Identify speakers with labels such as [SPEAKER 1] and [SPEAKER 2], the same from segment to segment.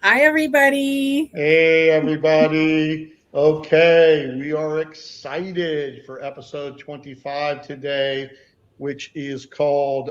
[SPEAKER 1] Hi, everybody.
[SPEAKER 2] Hey, everybody. Okay, we are excited for episode 25 today, which is called,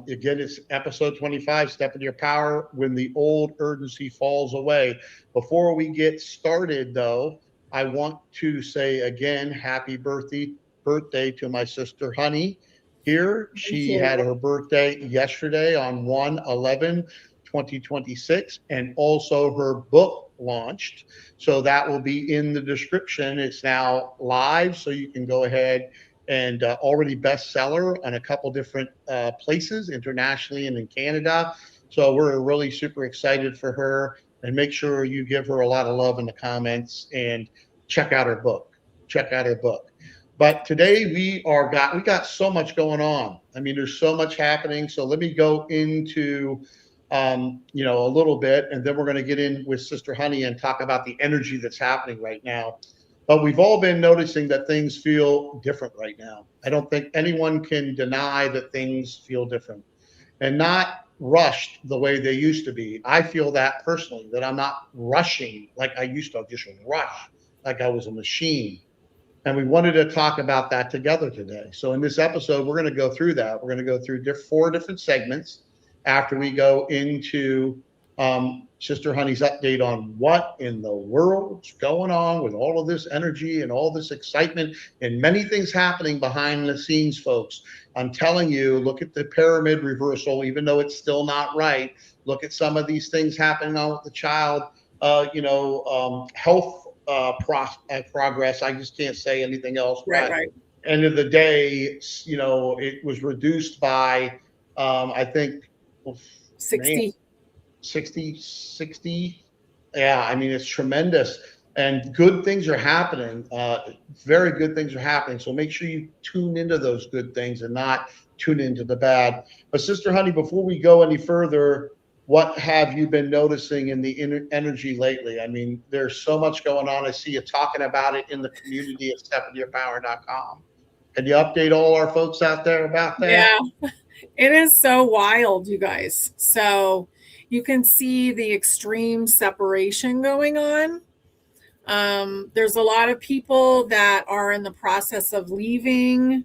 [SPEAKER 2] again, it's episode 25, Step into Your Power When the Old Urgency Falls Away. Before we get started, though, I want to say again, happy birthday to my sister Honey here.
[SPEAKER 1] Thank
[SPEAKER 2] She had
[SPEAKER 1] you.
[SPEAKER 2] her birthday yesterday on 1/11/2026, and also her book launched. So that will be in the description. It's now live, so you can go ahead and already bestseller on a couple different places internationally and in Canada. So we're really super excited for her, and make sure you give her a lot of love in the comments and check out her book. Check out her book. But today we got so much going on. I mean, there's so much happening. So let me go into a little bit, and then we're going to get in with Sister Honey and talk about the energy that's happening right now. But we've all been noticing that things feel different right now. I don't think anyone can deny that things feel different and not rushed the way they used to be. I feel that personally, that I'm not rushing like I used to, just rush like I was a machine. And we wanted to talk about that together today. So in this episode, we're going to go through that. We're going to go through four different segments after we go into Sister Honey's update on what in the world's going on with all of this energy and all this excitement and many things happening behind the scenes, folks. I'm telling you, look at the pyramid reversal, even though it's still not right. Look at some of these things happening on with the child, health progress. I just can't say anything else.
[SPEAKER 1] Right,
[SPEAKER 2] But
[SPEAKER 1] right.
[SPEAKER 2] end of the day, it was reduced by, I think, man,
[SPEAKER 1] 60.
[SPEAKER 2] 60. Yeah, I mean, it's tremendous. And good things are happening. Very good things are happening. So make sure you tune into those good things and not tune into the bad. But, Sister Honey, before we go any further, what have you been noticing in the energy lately? I mean, there's so much going on. I see you talking about it in the community at stepintoyourpower.com. Can you update all our folks out there about that?
[SPEAKER 1] Yeah, it is so wild, you guys. So you can see the extreme separation going on. There's a lot of people that are in the process of leaving.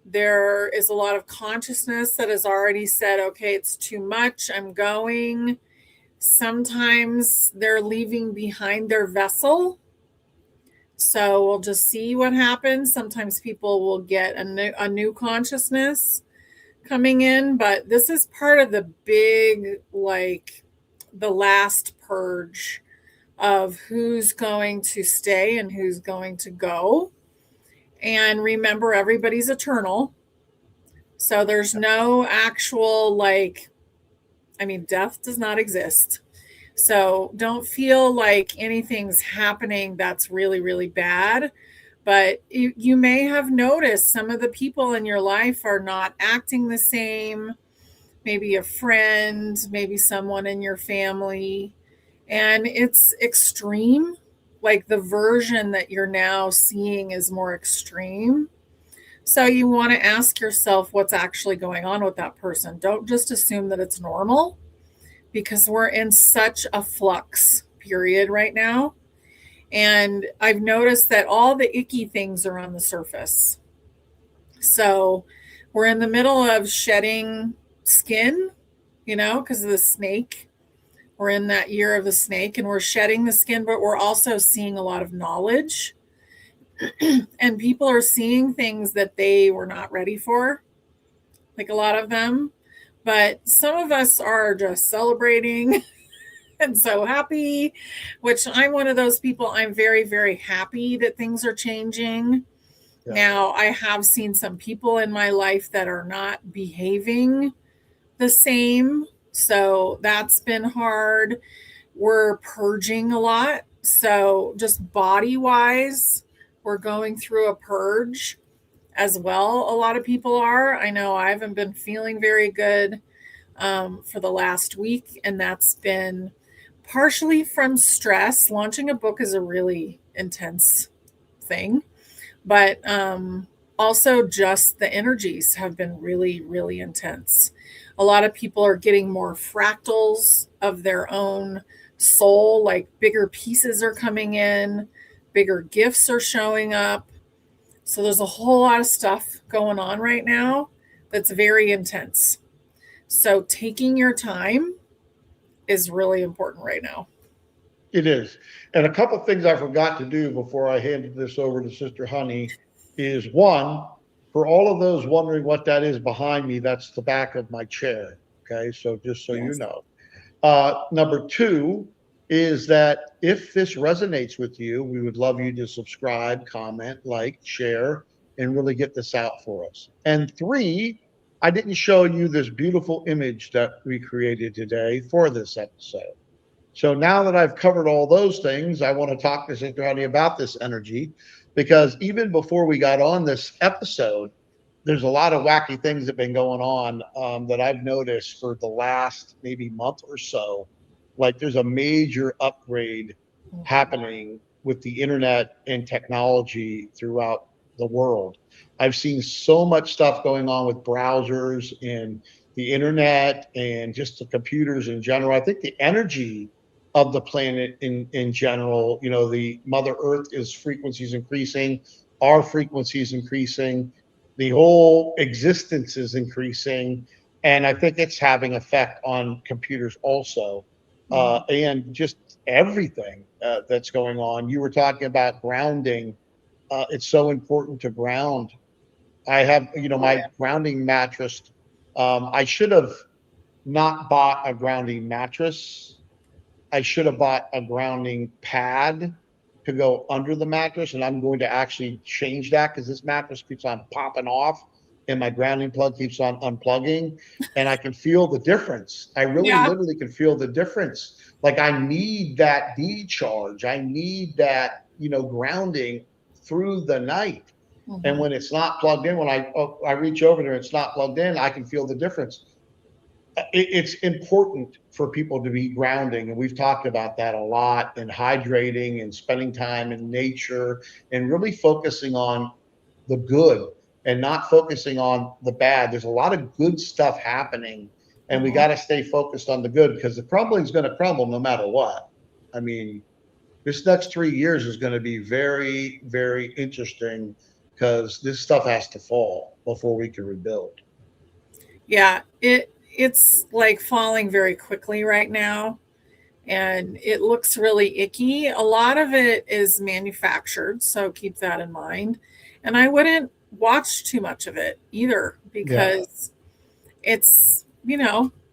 [SPEAKER 1] There is a lot of consciousness that has already said, okay, it's too much. I'm going. Sometimes they're leaving behind their vessel. So we'll just see what happens. Sometimes people will get a new consciousness coming in, but this is part of the big, like, the last purge of who's going to stay and who's going to go. And remember, everybody's eternal. So there's no actual, like, I mean, death does not exist. So don't feel like anything's happening that's really, really bad. But you may have noticed some of the people in your life are not acting the same. Maybe a friend, maybe someone in your family. And it's extreme. Like the version that you're now seeing is more extreme. So you want to ask yourself what's actually going on with that person. Don't just assume that it's normal because we're in such a flux period right now. And I've noticed that all the icky things are on the surface. So we're in the middle of shedding skin, because of the snake. We're in that year of the snake and we're shedding the skin, but we're also seeing a lot of knowledge. And people are seeing things that they were not ready for, like a lot of them. But some of us are just celebrating and so happy, which I'm one of those people. I'm very, very happy that things are changing.
[SPEAKER 2] Yeah.
[SPEAKER 1] Now, I have seen some people in my life that are not behaving the same. So that's been hard. We're purging a lot. So, just body wise, we're going through a purge as well. A lot of people are. I know I haven't been feeling very good for the last week, and that's been partially from stress. Launching a book is a really intense thing, but also just the energies have been really, really intense. A lot of people are getting more fractals of their own soul, like bigger pieces are coming in, bigger gifts are showing up. So there's a whole lot of stuff going on right now that's very intense. So taking your time is really important right now.
[SPEAKER 2] It is. And a couple things I forgot to do before I handed this over to Sister Honey is one, for all of those wondering what that is behind me, that's the back of my chair. Okay. So just so you
[SPEAKER 1] Yes.
[SPEAKER 2] know. Number two is that if this resonates with you, we would love you to subscribe, comment, like, share, and really get this out for us. And three, I didn't show you this beautiful image that we created today for this episode. So now that I've covered all those things, I want to talk to Sister Honey about this energy because even before we got on this episode, there's a lot of wacky things that have been going on that I've noticed for the last maybe month or so. Like there's a major upgrade happening with the internet and technology throughout the world. I've seen so much stuff going on with browsers and the internet and just the computers in general. I think the energy of the planet in general, you know, the Mother Earth is frequencies increasing, our frequencies increasing, the whole existence is increasing, and I think it's having effect on computers also,
[SPEAKER 1] Mhm.
[SPEAKER 2] and just everything that's going on. You were talking about grounding. It's so important to ground. I have, you know,
[SPEAKER 1] Oh,
[SPEAKER 2] my
[SPEAKER 1] yeah.
[SPEAKER 2] grounding mattress. I should have not bought a grounding mattress. I should have bought a grounding pad to go under the mattress, and I'm going to actually change that because this mattress keeps on popping off and my grounding plug keeps on unplugging, and I can feel the difference. I really
[SPEAKER 1] Yeah.
[SPEAKER 2] literally can feel the difference. Like I need that decharge. I need that, you know, grounding through the night. And
[SPEAKER 1] Mhm.
[SPEAKER 2] when it's not plugged in, when I reach over there, it's not plugged in, I can feel the difference. It's important for people to be grounding, and we've talked about that a lot, and hydrating and spending time in nature and really focusing on the good and not focusing on the bad. There's a lot of good stuff happening, and we
[SPEAKER 1] Mhm.
[SPEAKER 2] got to stay focused on the good because the crumbling is going to crumble no matter what. I mean, this next 3 years is going to be very, very interesting because this stuff has to fall before we can rebuild.
[SPEAKER 1] Yeah, it's like falling very quickly right now, and it looks really icky. A lot of it is manufactured, so keep that in mind. And I wouldn't watch too much of it either
[SPEAKER 2] Yeah.
[SPEAKER 1] because it's,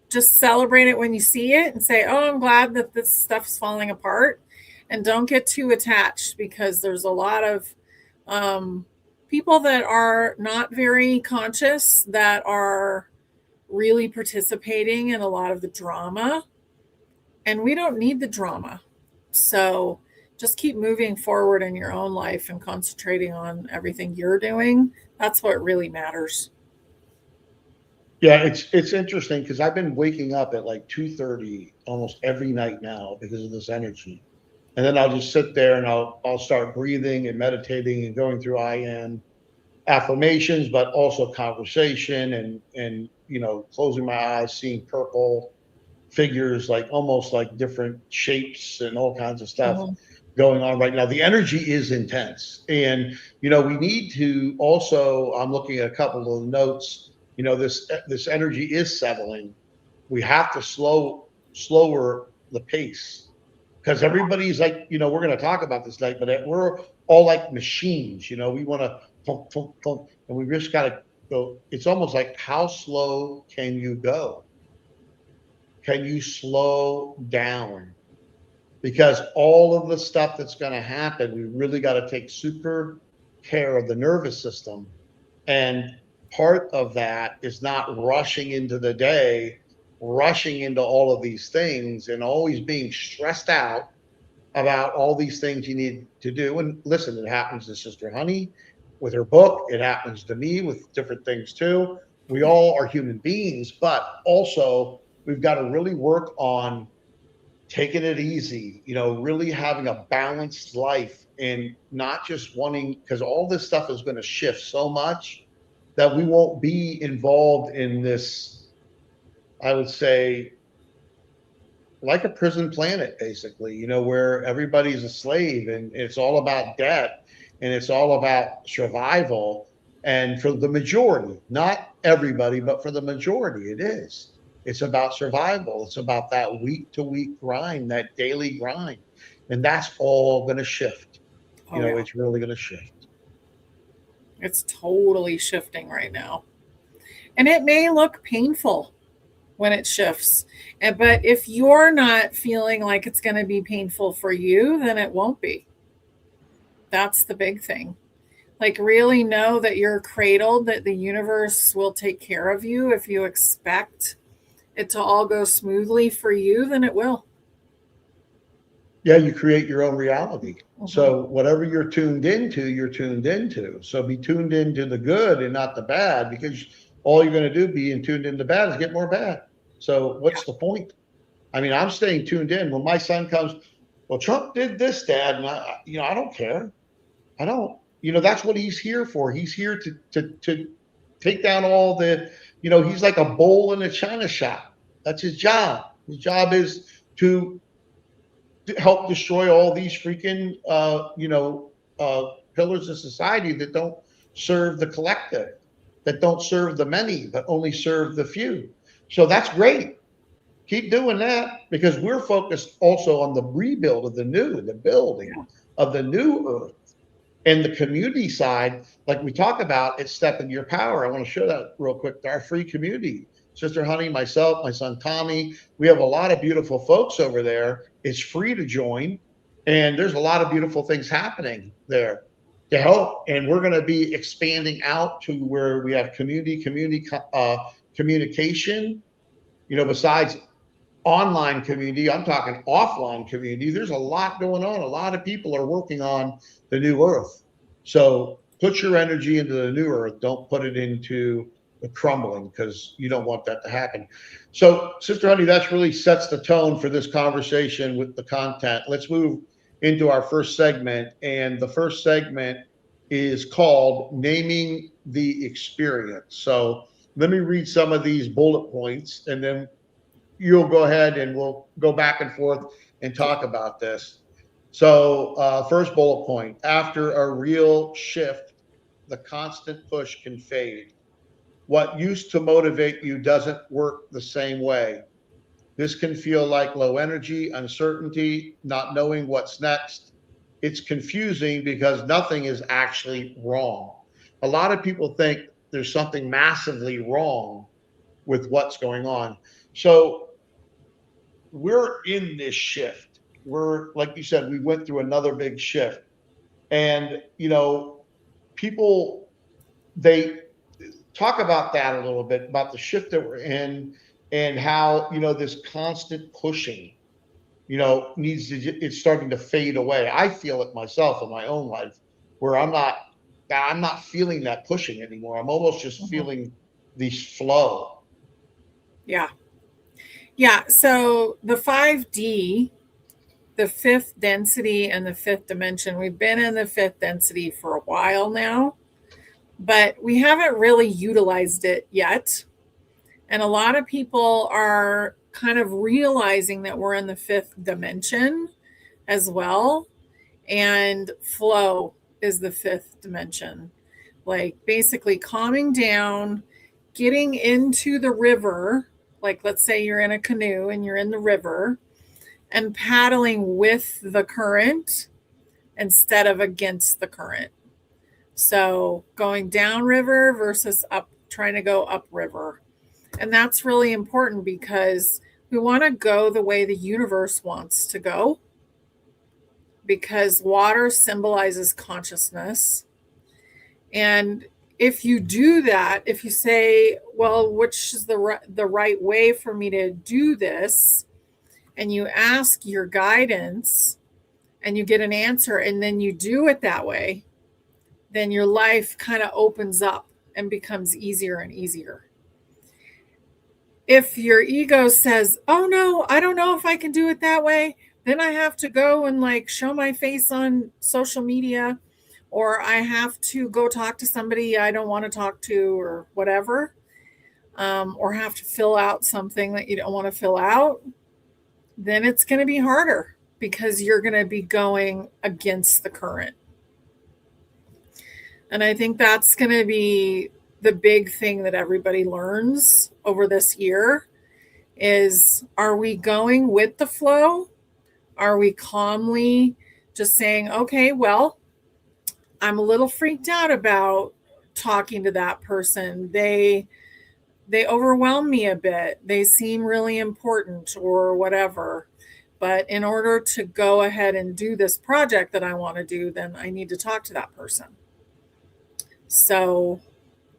[SPEAKER 1] just celebrate it when you see it and say, "Oh, I'm glad that this stuff's falling apart." And don't get too attached because there's a lot of um, people that are not very conscious that are really participating in a lot of the drama, and we don't need the drama. So just keep moving forward in your own life and concentrating on everything you're doing. That's what really matters.
[SPEAKER 2] Yeah, it's interesting because I've been waking up at like 2:30 almost every night now because of this energy. And then I'll just sit there and I'll start breathing and meditating and going through IM affirmations, but also conversation and you know, closing my eyes, seeing purple figures, like almost like different shapes and all kinds of stuff
[SPEAKER 1] Mhm.
[SPEAKER 2] going on right now. The energy is intense. And, you know, we need to also, I'm looking at a couple of notes, you know, this energy is settling. We have to slower the pace because everybody's like, you know, we're going to talk about this night, but we're all like machines, you know, we want to pump, pump, pump, and we just got to go. It's almost like, how slow can you go? Can you slow down? Because all of the stuff that's going to happen, we really got to take super care of the nervous system. And part of that is not rushing into the day, rushing into all of these things, and always being stressed out about all these things you need to do. And listen, it happens to Sister Honey with her book, it happens to me with different things too. We all are human beings, but also we've got to really work on taking it easy, you know, really having a balanced life and not just wanting, because all this stuff is going to shift so much that we won't be involved in this, I would say, like a prison planet, basically, where everybody's a slave and it's all about debt and it's all about survival. And for the majority, not everybody, but for the majority, it is. It's about survival. It's about that week to week grind, that daily grind. And that's all going to shift.
[SPEAKER 1] Oh, yeah.
[SPEAKER 2] It's really going to shift.
[SPEAKER 1] It's totally shifting right now. And it may look painful when it shifts. But if you're not feeling like it's going to be painful for you, then it won't be. That's the big thing. Like, really know that you're cradled, that the universe will take care of you. If you expect it to all go smoothly for you, then it will.
[SPEAKER 2] Yeah, you create your own reality.
[SPEAKER 1] Mhm.
[SPEAKER 2] So whatever you're tuned into, you're tuned into. So be tuned into the good and not the bad, because all you're going to do being tuned into bad is get more bad. So what's the point? I mean, I'm staying tuned in. When my son comes, well, Trump did this, Dad, and I don't care. I don't. That's what he's here for. He's here to take down all the. He's like a bull in a china shop. That's his job. His job is to help destroy all these freaking pillars of society that don't serve the collective, that don't serve the many, but only serve the few. So that's great. Keep doing that, because we're focused also on the rebuild of the new, the building of the new earth. And the community side, like we talk about, it's step into your power. I want to show that real quick. Our free community, Sister Honey, myself, my son Tommy, we have a lot of beautiful folks over there. It's free to join, and there's a lot of beautiful things happening there to help. And we're going to be expanding out to where we have communication. Besides online community, I'm talking offline community. There's a lot going on. A lot of people are working on the new earth. So put your energy into the new earth. Don't put it into the crumbling, because you don't want that to happen. So, Sister Honey, that really sets the tone for this conversation with the content. Let's move into our first segment. And the first segment is called Naming the Experience. So let me read some of these bullet points, and then you'll go ahead and we'll go back and forth and talk about this. So, first bullet point: after a real shift, the constant push can fade. What used to motivate you doesn't work the same way. This can feel like low energy, uncertainty, not knowing what's next. It's confusing because nothing is actually wrong. A lot of people think there's something massively wrong with what's going on. So, we're in this shift. We're, like you said, we went through another big shift. And, people, they talk about that a little bit, about the shift that we're in, and how, this constant pushing, it's starting to fade away. I feel it myself in my own life, where I'm not feeling that pushing anymore. I'm almost just
[SPEAKER 1] Mhm.
[SPEAKER 2] feeling the flow.
[SPEAKER 1] Yeah. Yeah. So the 5D, the fifth density and the fifth dimension, we've been in the fifth density for a while now, but we haven't really utilized it yet. And a lot of people are kind of realizing that we're in the fifth dimension as well. And flow is the fifth dimension. Like, basically calming down, getting into the river. Like, let's say you're in a canoe and you're in the river, and paddling with the current instead of against the current. So going downriver versus up, trying to go upriver. And that's really important because we want to go the way the universe wants to go, because water symbolizes consciousness. And if you do that, if you say, well, which is the right way for me to do this, and you ask your guidance and you get an answer and then you do it that way, then your life kind of opens up and becomes easier and easier. If your ego says, oh no, I don't know if I can do it that way, then I have to go and like show my face on social media, or I have to go talk to somebody I don't want to talk to, or whatever, or have to fill out something that you don't want to fill out, then it's going to be harder because you're going to be going against the current. And I think that's going to be the big thing that everybody learns over this year is, are we going with the flow? Are we calmly just saying, okay, well, I'm a little freaked out about talking to that person. They overwhelm me a bit. They seem really important or whatever. But in order to go ahead and do this project that I want to do, then I need to talk to that person. So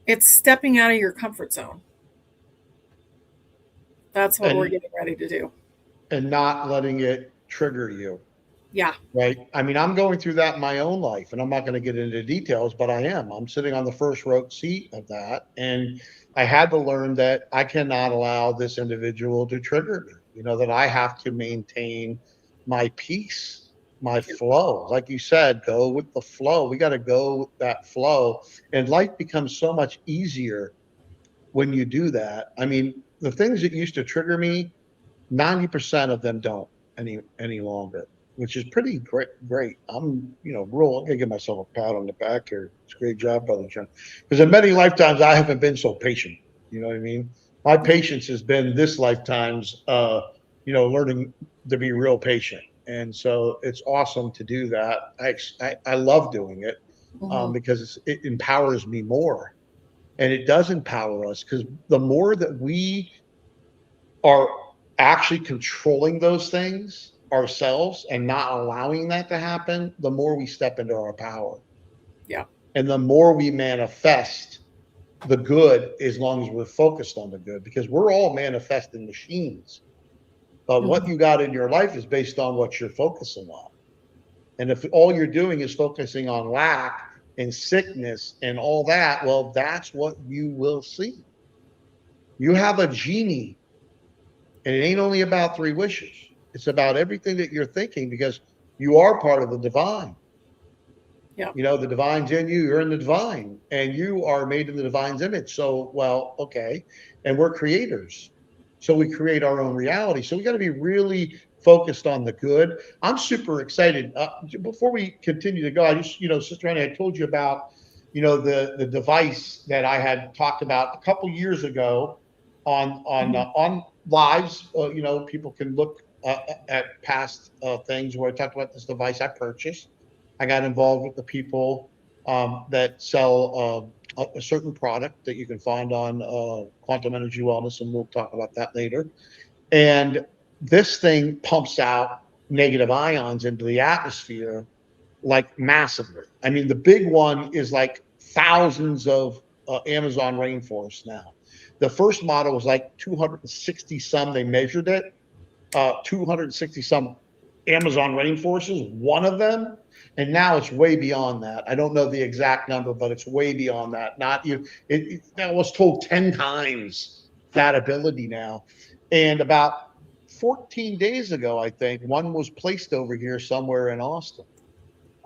[SPEAKER 1] it's stepping out of your comfort zone. That's what we're
[SPEAKER 2] and
[SPEAKER 1] getting ready to do.
[SPEAKER 2] not letting it trigger you.
[SPEAKER 1] Yeah.
[SPEAKER 2] Right. I mean, I'm going through that in my own life, and I'm not going to get into details, but I am. I'm sitting on the first row seat of that. And I had to learn that I cannot allow this individual to trigger me, that I have to maintain my peace, my flow. Like you said, go with the flow. We got to go with that flow. And life becomes so much easier when you do that. I mean, the things that used to trigger me, 90% of them don't any longer, which is pretty great. I'm gonna give myself a pat on the back here. It's a great job, Brother John. Because in many lifetimes I haven't been so patient. You know what I mean? My patience has been this lifetime's learning to be real patient. And so it's awesome to do that. I love doing it
[SPEAKER 1] Mm-hmm.
[SPEAKER 2] because it empowers me more. And it does empower us because the more that we are actually controlling those things ourselves and not allowing that to happen, the more we step into our power.
[SPEAKER 1] Yeah.
[SPEAKER 2] And the more we manifest the good, as long as we're focused on the good, because we're all manifesting machines. But what
[SPEAKER 1] Mm-hmm.
[SPEAKER 2] you got in your life is based on what you're focusing on. And if all you're doing is focusing on lack and sickness and all that, well, that's what you will see. You have a genie. And it ain't only about three wishes. It's about everything that you're thinking because you are part of the divine.
[SPEAKER 1] Yeah.
[SPEAKER 2] The divine's in you, you're in the divine, and you are made in the divine's image. So, well, okay. And we're creators. So we create our own reality. So we got to be really focused on the good. I'm super excited. Before we continue to go, I just, Sister Honey, I told you about, the device that I had talked about a couple years ago on lives. People can look at past things where I talked about this device I purchased. I got involved with the people that sell a certain product that you can find on Quantum Energy Wellness, and we'll talk about that later. And this thing pumps out negative ions into the atmosphere like massively. I mean, the big one is like thousands of Amazon rainforests now. The first model was like 260 some. They measured it. 260 some Amazon rainforests, one of them, and now it's way beyond that. I don't know the exact number, but it's way beyond that. Not you. That was told 10 times that ability now, and about 14 days ago, I think one was placed over here somewhere in Austin.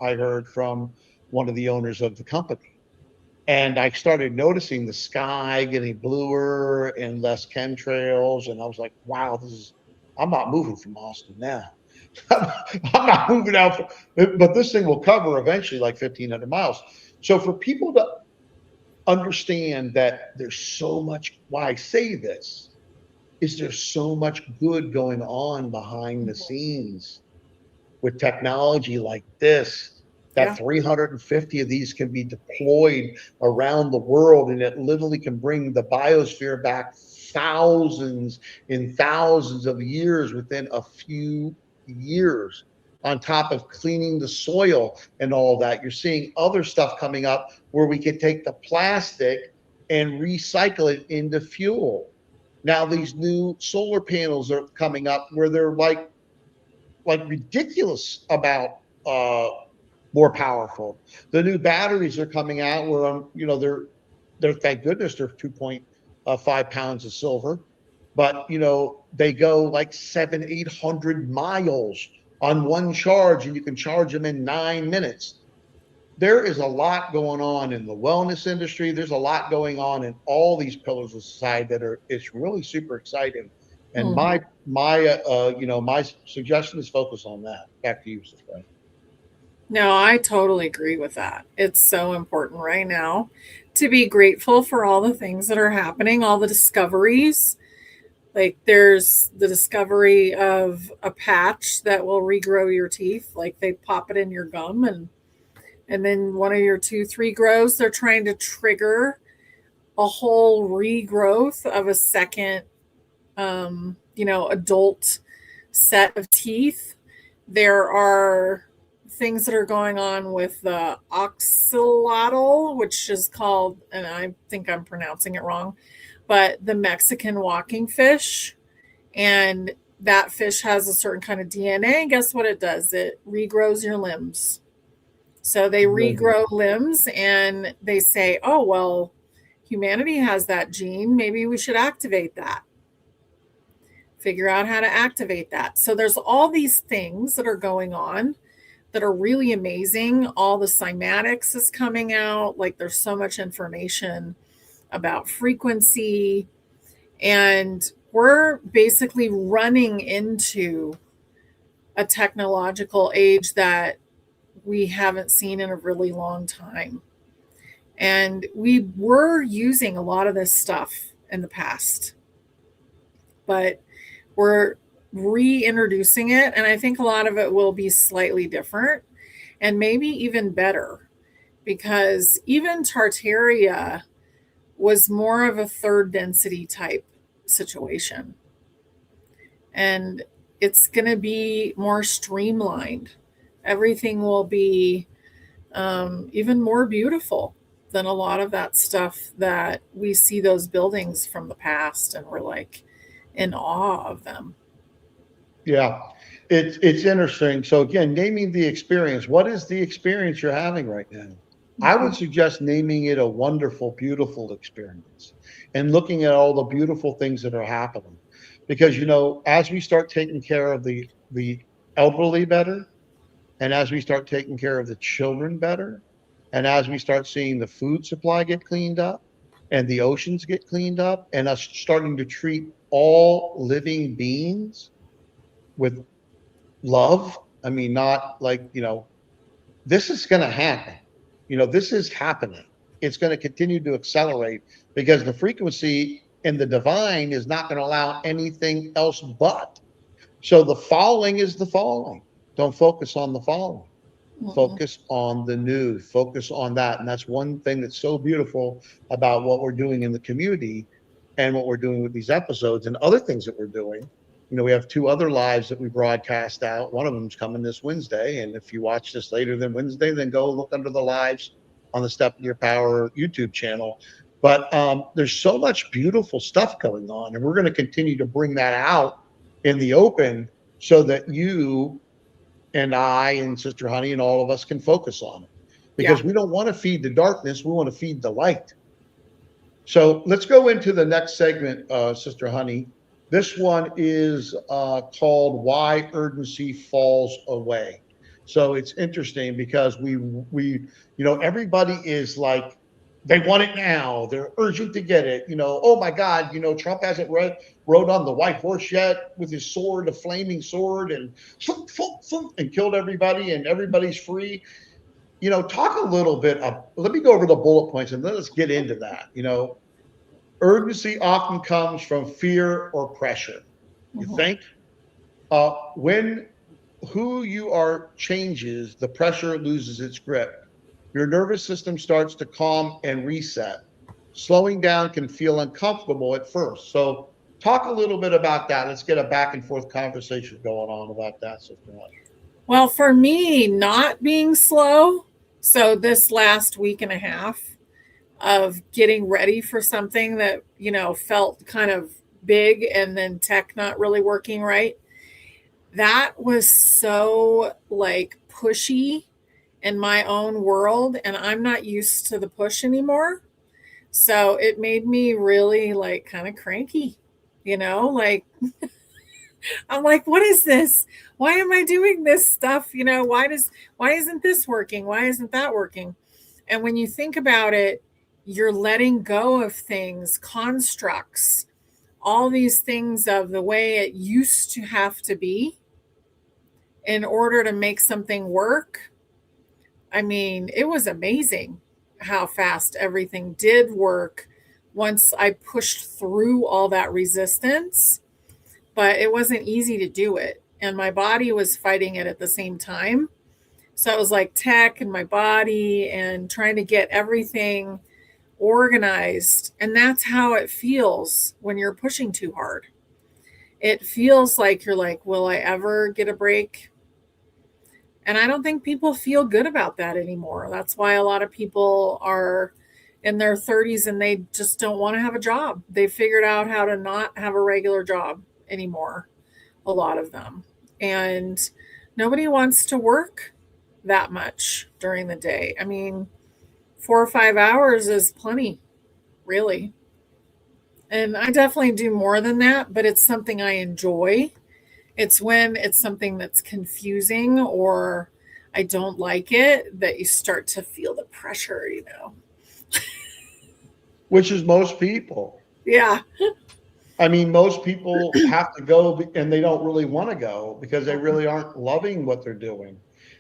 [SPEAKER 2] I heard from one of the owners of the company. And I started noticing the sky getting bluer and less chemtrails. And I was like, wow, I'm not moving from Austin now. I'm not moving out, but this thing will cover eventually like 1,500 miles. So for people to understand that there's so much, why I say this is there's so much good going on behind the scenes with technology like this, that
[SPEAKER 1] Yeah.
[SPEAKER 2] 350 of these can be deployed around the world, and it literally can bring the biosphere back thousands and thousands of years within a few years, on top of cleaning the soil and all that. You're seeing other stuff coming up where we can take the plastic and recycle it into fuel. Now these new solar panels are coming up where they're like ridiculous about uh, more powerful. The new batteries are coming out where they're thank goodness they're 2.5 pounds of silver, but they go like 700-800 miles on one charge, and you can charge them in 9 minutes. There is a lot going on in the wellness industry. There's a lot going on in all these pillars of society that are it's really super exciting. And my suggestion is focus on that. Back to you, Sister.
[SPEAKER 1] No, I totally agree with that. It's so important right now to be grateful for all the things that are happening, all the discoveries. Like there's the discovery of a patch that will regrow your teeth. Like they pop it in your gum and then one of your tooth regrows. They're trying to trigger a whole regrowth of a second adult set of teeth. There are things that are going on with the oxalotl, which is called, and I think I'm pronouncing it wrong, but the Mexican walking fish. And that fish has a certain kind of DNA. Guess what it does? It regrows your limbs. So they
[SPEAKER 2] Really?
[SPEAKER 1] regrow limbs and they say, oh, well, humanity has that gene. Maybe we should activate that, figure out how to activate that. So there's all these things that are going on that are really amazing. All the cymatics is coming out. Like there's so much information about frequency. And we're basically running into a technological age that we haven't seen in a really long time. And we were using a lot of this stuff in the past, but we're reintroducing it. And I think a lot of it will be slightly different and maybe even better because even Tartaria was more of a third density type situation. And it's going to be more streamlined. Everything will be even more beautiful than a lot of that stuff that we see those buildings from the past and we're like in awe of them.
[SPEAKER 2] Yeah, it's interesting. So again, naming the experience. What is the experience you're having right now? I would
[SPEAKER 1] Mhm.
[SPEAKER 2] suggest naming it a wonderful, beautiful experience, and looking at all the beautiful things that are happening. Because as we start taking care of the elderly better, and as we start taking care of the children better, and as we start seeing the food supply get cleaned up, and the oceans get cleaned up, and us starting to treat all living beings with love. I mean, not like, this is going to happen. This is happening. It's going to continue to accelerate because the frequency in the divine is not going to allow anything else but. So the falling is the falling. Don't focus on the falling.
[SPEAKER 1] Mm-mm.
[SPEAKER 2] Focus on the new. Focus on that. And that's one thing that's so beautiful about what we're doing in the community and what we're doing with these episodes and other things that we're doing. We have two other lives that we broadcast out. One of them's coming this Wednesday. And if you watch this later than Wednesday, then go look under the lives on the Step in Your Power YouTube channel. But there's so much beautiful stuff going on. And we're going to continue to bring that out in the open so that you and I and Sister Honey and all of us can focus on it
[SPEAKER 1] Yeah.
[SPEAKER 2] because we don't want to feed the darkness. We want to feed the light. So let's go into the next segment, Sister Honey. This one is called "Why Urgency Falls Away." So it's interesting because everybody is like they want it now. They're urgent to get it. Oh my God, Trump hasn't rode on the white horse yet with his sword, a flaming sword, and and killed everybody, and everybody's free. Talk a little bit. Let me go over the bullet points and then let's get into that. Urgency often comes from fear or pressure. You
[SPEAKER 1] Mhm.
[SPEAKER 2] think when who you are changes, the pressure loses its grip. Your nervous system starts to calm and reset. Slowing down can feel uncomfortable at first. So, talk a little bit about that. Let's get a back and forth conversation going on about that, Sister Honey.
[SPEAKER 1] Well, for me, not being slow, so this last week and a half of getting ready for something that, felt kind of big and then tech not really working right, that was so like pushy in my own world. And I'm not used to the push anymore. So it made me really like kind of cranky, like I'm like, what is this? Why am I doing this stuff? Why isn't this working? Why isn't that working? And when you think about it, you're letting go of things, constructs, all these things of the way it used to have to be in order to make something work. I mean, it was amazing how fast everything did work once I pushed through all that resistance, but it wasn't easy to do it. And my body was fighting it at the same time. So it was like tech and my body and trying to get everything organized. And that's how it feels when you're pushing too hard. It feels like you're like, will I ever get a break? And I don't think people feel good about that anymore. That's why a lot of people are in their 30s and they just don't want to have a job. They figured out how to not have a regular job anymore, a lot of them. And nobody wants to work that much during the day. I mean, 4 or 5 hours is plenty, really. And I definitely do more than that, but it's something I enjoy. It's when it's something that's confusing or I don't like it that you start to feel the pressure, you know.
[SPEAKER 2] Which is most people.
[SPEAKER 1] Yeah.
[SPEAKER 2] I mean, most people have to go and they don't really want to go because they really aren't loving what they're doing.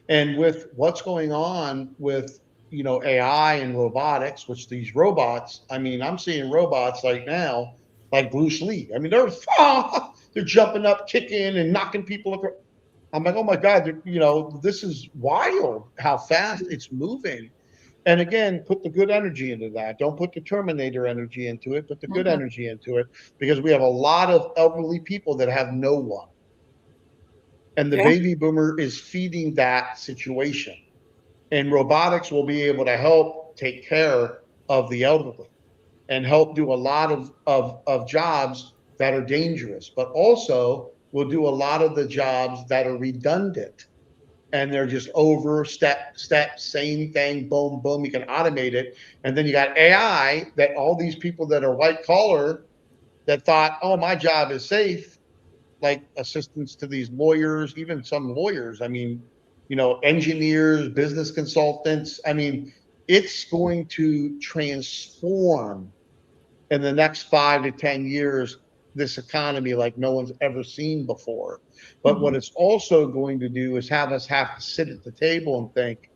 [SPEAKER 2] And with what's going on with, AI and robotics, which these robots, I mean, I'm seeing robots like now, like Bruce Lee. I mean, they're they're jumping up, kicking and knocking people across. I'm like, oh my God, this is wild how fast it's moving. And again, put the good energy into that. Don't put the Terminator energy into it, put the good
[SPEAKER 1] Mhm.
[SPEAKER 2] energy into it, because we have a lot of elderly people that have no one. And the
[SPEAKER 1] Yeah.
[SPEAKER 2] baby boomer is feeding that situation. And robotics will be able to help take care of the elderly and help do a lot of jobs that are dangerous, but also will do a lot of the jobs that are redundant and they're just over step, same thing, boom, boom. You can automate it. And then you got AI that all these people that are white collar that thought, oh, my job is safe, like assistants to these lawyers, even some lawyers. I mean, engineers, business consultants. I mean, it's going to transform in the next 5 to 10 years this economy like no one's ever seen before. But what
[SPEAKER 1] Mhm.
[SPEAKER 2] it's also going to do is have us have to sit at the table and think,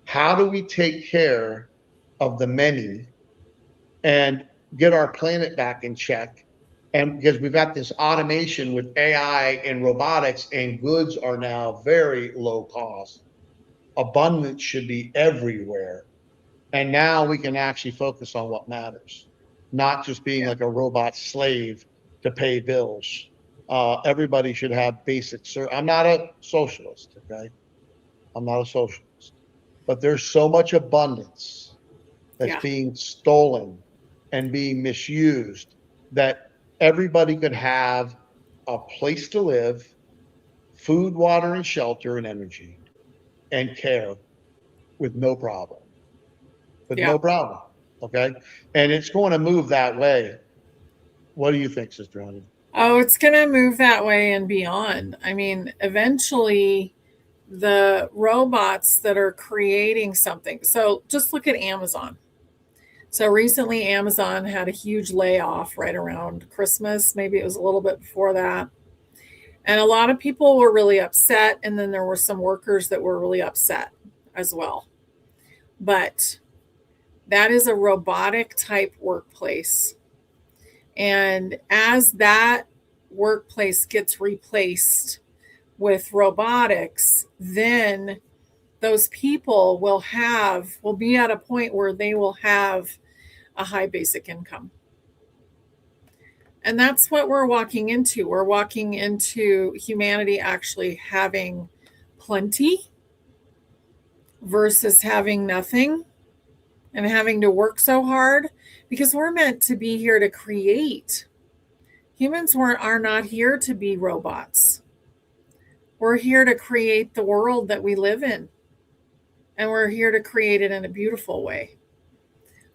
[SPEAKER 2] how do we take care of the many and get our planet back in check? And because we've got this automation with AI and robotics, and goods are now very low cost, abundance should be everywhere. And now we can actually focus on what matters, not just being
[SPEAKER 1] Yeah.
[SPEAKER 2] like a robot slave to pay bills. Everybody should have basic. I'm not a socialist, okay? I'm not a socialist, but there's so much abundance that's
[SPEAKER 1] Yeah.
[SPEAKER 2] being stolen and being misused that everybody could have a place to live, food, water, and shelter, and energy, and care with no problem. With
[SPEAKER 1] Yeah.
[SPEAKER 2] no problem. Okay. And it's going to move that way. What do you think, Sister Honey?
[SPEAKER 1] Oh, it's going to move that way and beyond. I mean, eventually the robots that are creating something. So just look at Amazon. So recently, Amazon had a huge layoff right around Christmas. Maybe it was a little bit before that. And a lot of people were really upset. And then there were some workers that were really upset as well. But that is a robotic type workplace. And as that workplace gets replaced with robotics, then those people will be at a point where they will have a high basic income. And that's what we're walking into. We're walking into humanity actually having plenty versus having nothing and having to work so hard because we're meant to be here to create. Humans are not here to be robots. We're here to create the world that we live in, and we're here to create it in a beautiful way.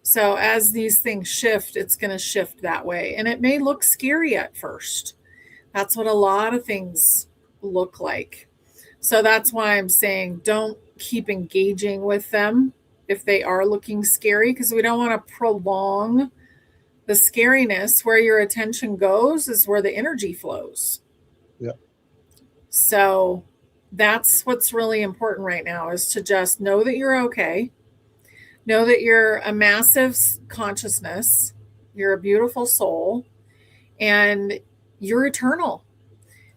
[SPEAKER 1] So, as these things shift, it's going to shift that way. And it may look scary at first. That's what a lot of things look like. So, that's why I'm saying don't keep engaging with them if they are looking scary, because we don't want to prolong the scariness, where your attention goes is where the energy flows.
[SPEAKER 2] Yeah.
[SPEAKER 1] So that's what's really important right now, is to just know that you're okay. Know that you're a massive consciousness. You're a beautiful soul, and you're eternal.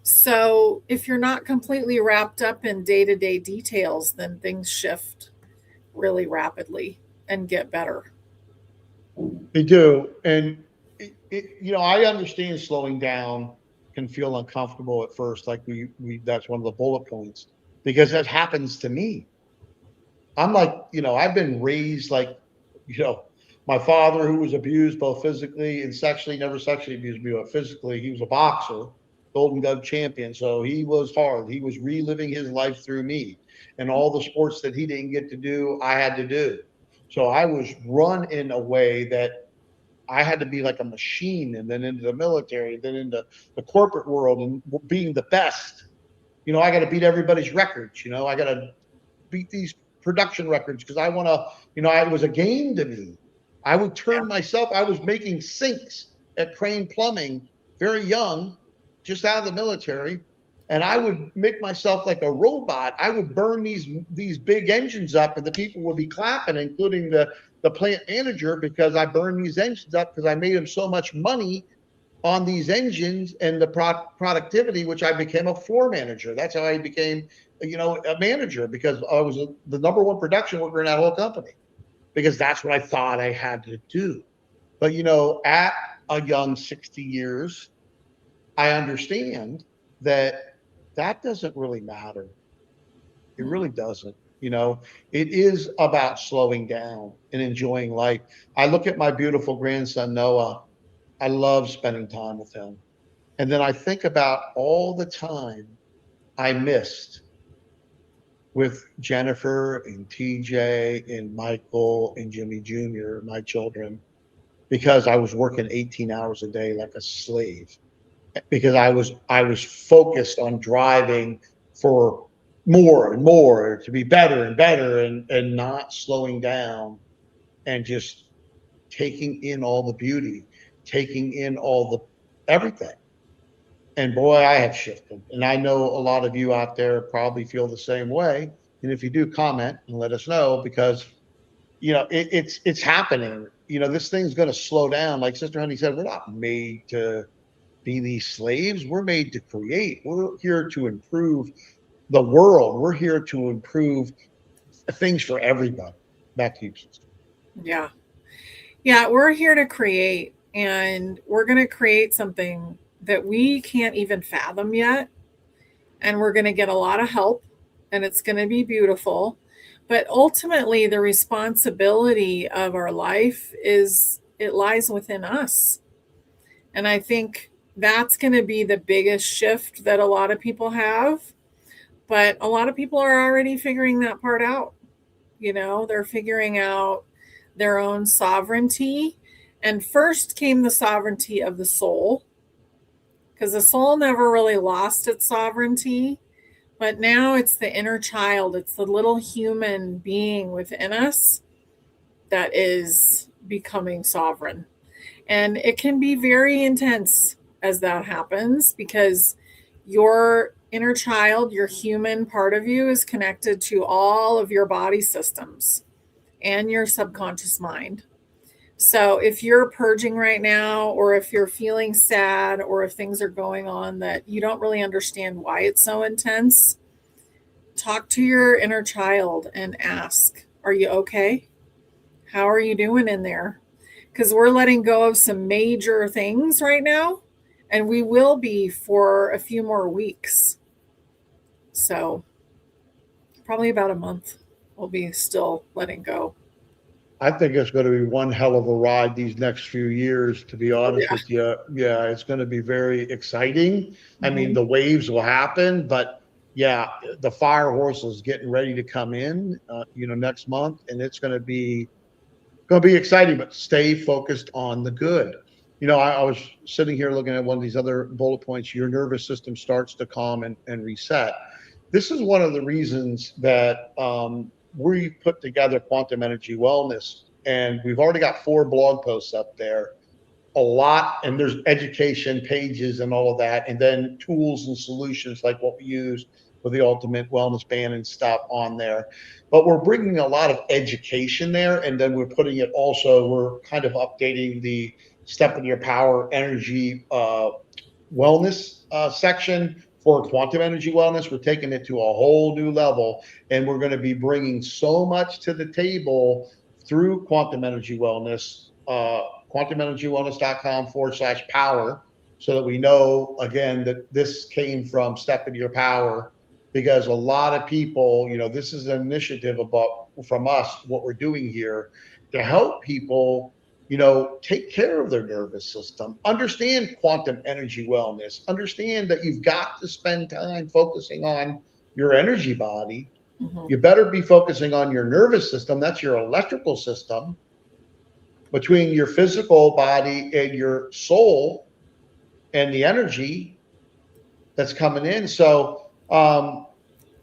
[SPEAKER 1] So if you're not completely wrapped up in day-to-day details, then things shift really rapidly and get better.
[SPEAKER 2] They do. And, I understand slowing down can feel uncomfortable at first. Like that's one of the bullet points because that happens to me. I'm like, I've been raised like, you know, my father who was abused both physically and sexually, never sexually abused me, but physically, he was a boxer, Golden Glove champion. So he was hard. He was reliving his life through me. And all the sports that he didn't get to do, I had to do. So I was run in a way that I had to be like a machine, and then into the military, then into the corporate world and being the best. I got to beat everybody's records. I got to beat these production records because I want to, it was a game to me. I would
[SPEAKER 1] Yeah.
[SPEAKER 2] turn myself, I was making sinks at Crane Plumbing very young, just out of the military. And I would make myself like a robot. I would burn these big engines up, and the people would be clapping, including the plant manager, because I burned these engines up because I made them so much money on these engines and the productivity, which I became a floor manager. That's how I became, a manager, because I was the number one production worker in that whole company, because that's what I thought I had to do. But, at a young 60 years, I understand that that doesn't really matter. It really doesn't. It is about slowing down and enjoying life. I look at my beautiful grandson, Noah. I love spending time with him. And then I think about all the time I missed with Jennifer and TJ and Michael and Jimmy Jr., my children, because I was working 18 hours a day like a slave. Because I was focused on driving for more and more, to be better and better, and not slowing down and just taking in all the beauty, taking in all the everything. And boy, I have shifted. And I know a lot of you out there probably feel the same way. And if you do, comment and let us know, because it's happening. This thing's going to slow down. Like Sister Honey said, we're not made to be these slaves. We're made to create. We're here to improve the world. We're here to improve things for everybody. Back to you, Sister.
[SPEAKER 1] Yeah. Yeah, we're here to create, and we're going to create something that we can't even fathom yet. And we're going to get a lot of help, and it's going to be beautiful. But ultimately, the responsibility of our life is, it lies within us. And I think that's going to be the biggest shift that a lot of people have. But a lot of people are already figuring that part out. They're figuring out their own sovereignty. And first came the sovereignty of the soul, because the soul never really lost its sovereignty. But now it's the inner child, it's the little human being within us that is becoming sovereign. And it can be very intense as that happens, because your inner child, your human part of you, is connected to all of your body systems and your subconscious mind. So if you're purging right now, or if you're feeling sad, or if things are going on that you don't really understand why it's so intense, talk to your inner child and ask, are you okay? How are you doing in there? Because we're letting go of some major things right now, and we will be for a few more weeks. So, probably about a month, we'll be still letting go.
[SPEAKER 2] I think it's going to be one hell of a ride these next few years, to be
[SPEAKER 1] Oh,
[SPEAKER 2] honest
[SPEAKER 1] yeah.
[SPEAKER 2] with you. Yeah, it's going to be very exciting. I mean,
[SPEAKER 1] Mm-hmm.
[SPEAKER 2] the waves will happen, but yeah, the fire horse is getting ready to come in, next month, and it's going to be exciting. But stay focused on the good. I was sitting here looking at one of these other bullet points. Your nervous system starts to calm and reset. This is one of the reasons that we put together Quantum Energy Wellness, and we've already got 4 blog posts up there. a lot, and there's education pages and all of that, and then tools and solutions like what we use with the Ultimate Wellness Band and stuff on there. But we're bringing a lot of education there, and then we're putting it also, we're kind of updating the Step into Your Power energy wellness section for quantum energy wellness. We're taking it to a whole new level, and we're going to be bringing so much to the table through quantum energy wellness, quantumenergywellness.com/power, so that we know again that this came from Step into Your Power, because a lot of people, this is an initiative about from us, what we're doing here to help people, take care of their nervous system, understand quantum energy wellness, understand that you've got to spend time focusing on your energy body.
[SPEAKER 1] Mhm.
[SPEAKER 2] You better be focusing on your nervous system. That's your electrical system between your physical body and your soul and the energy that's coming in. So,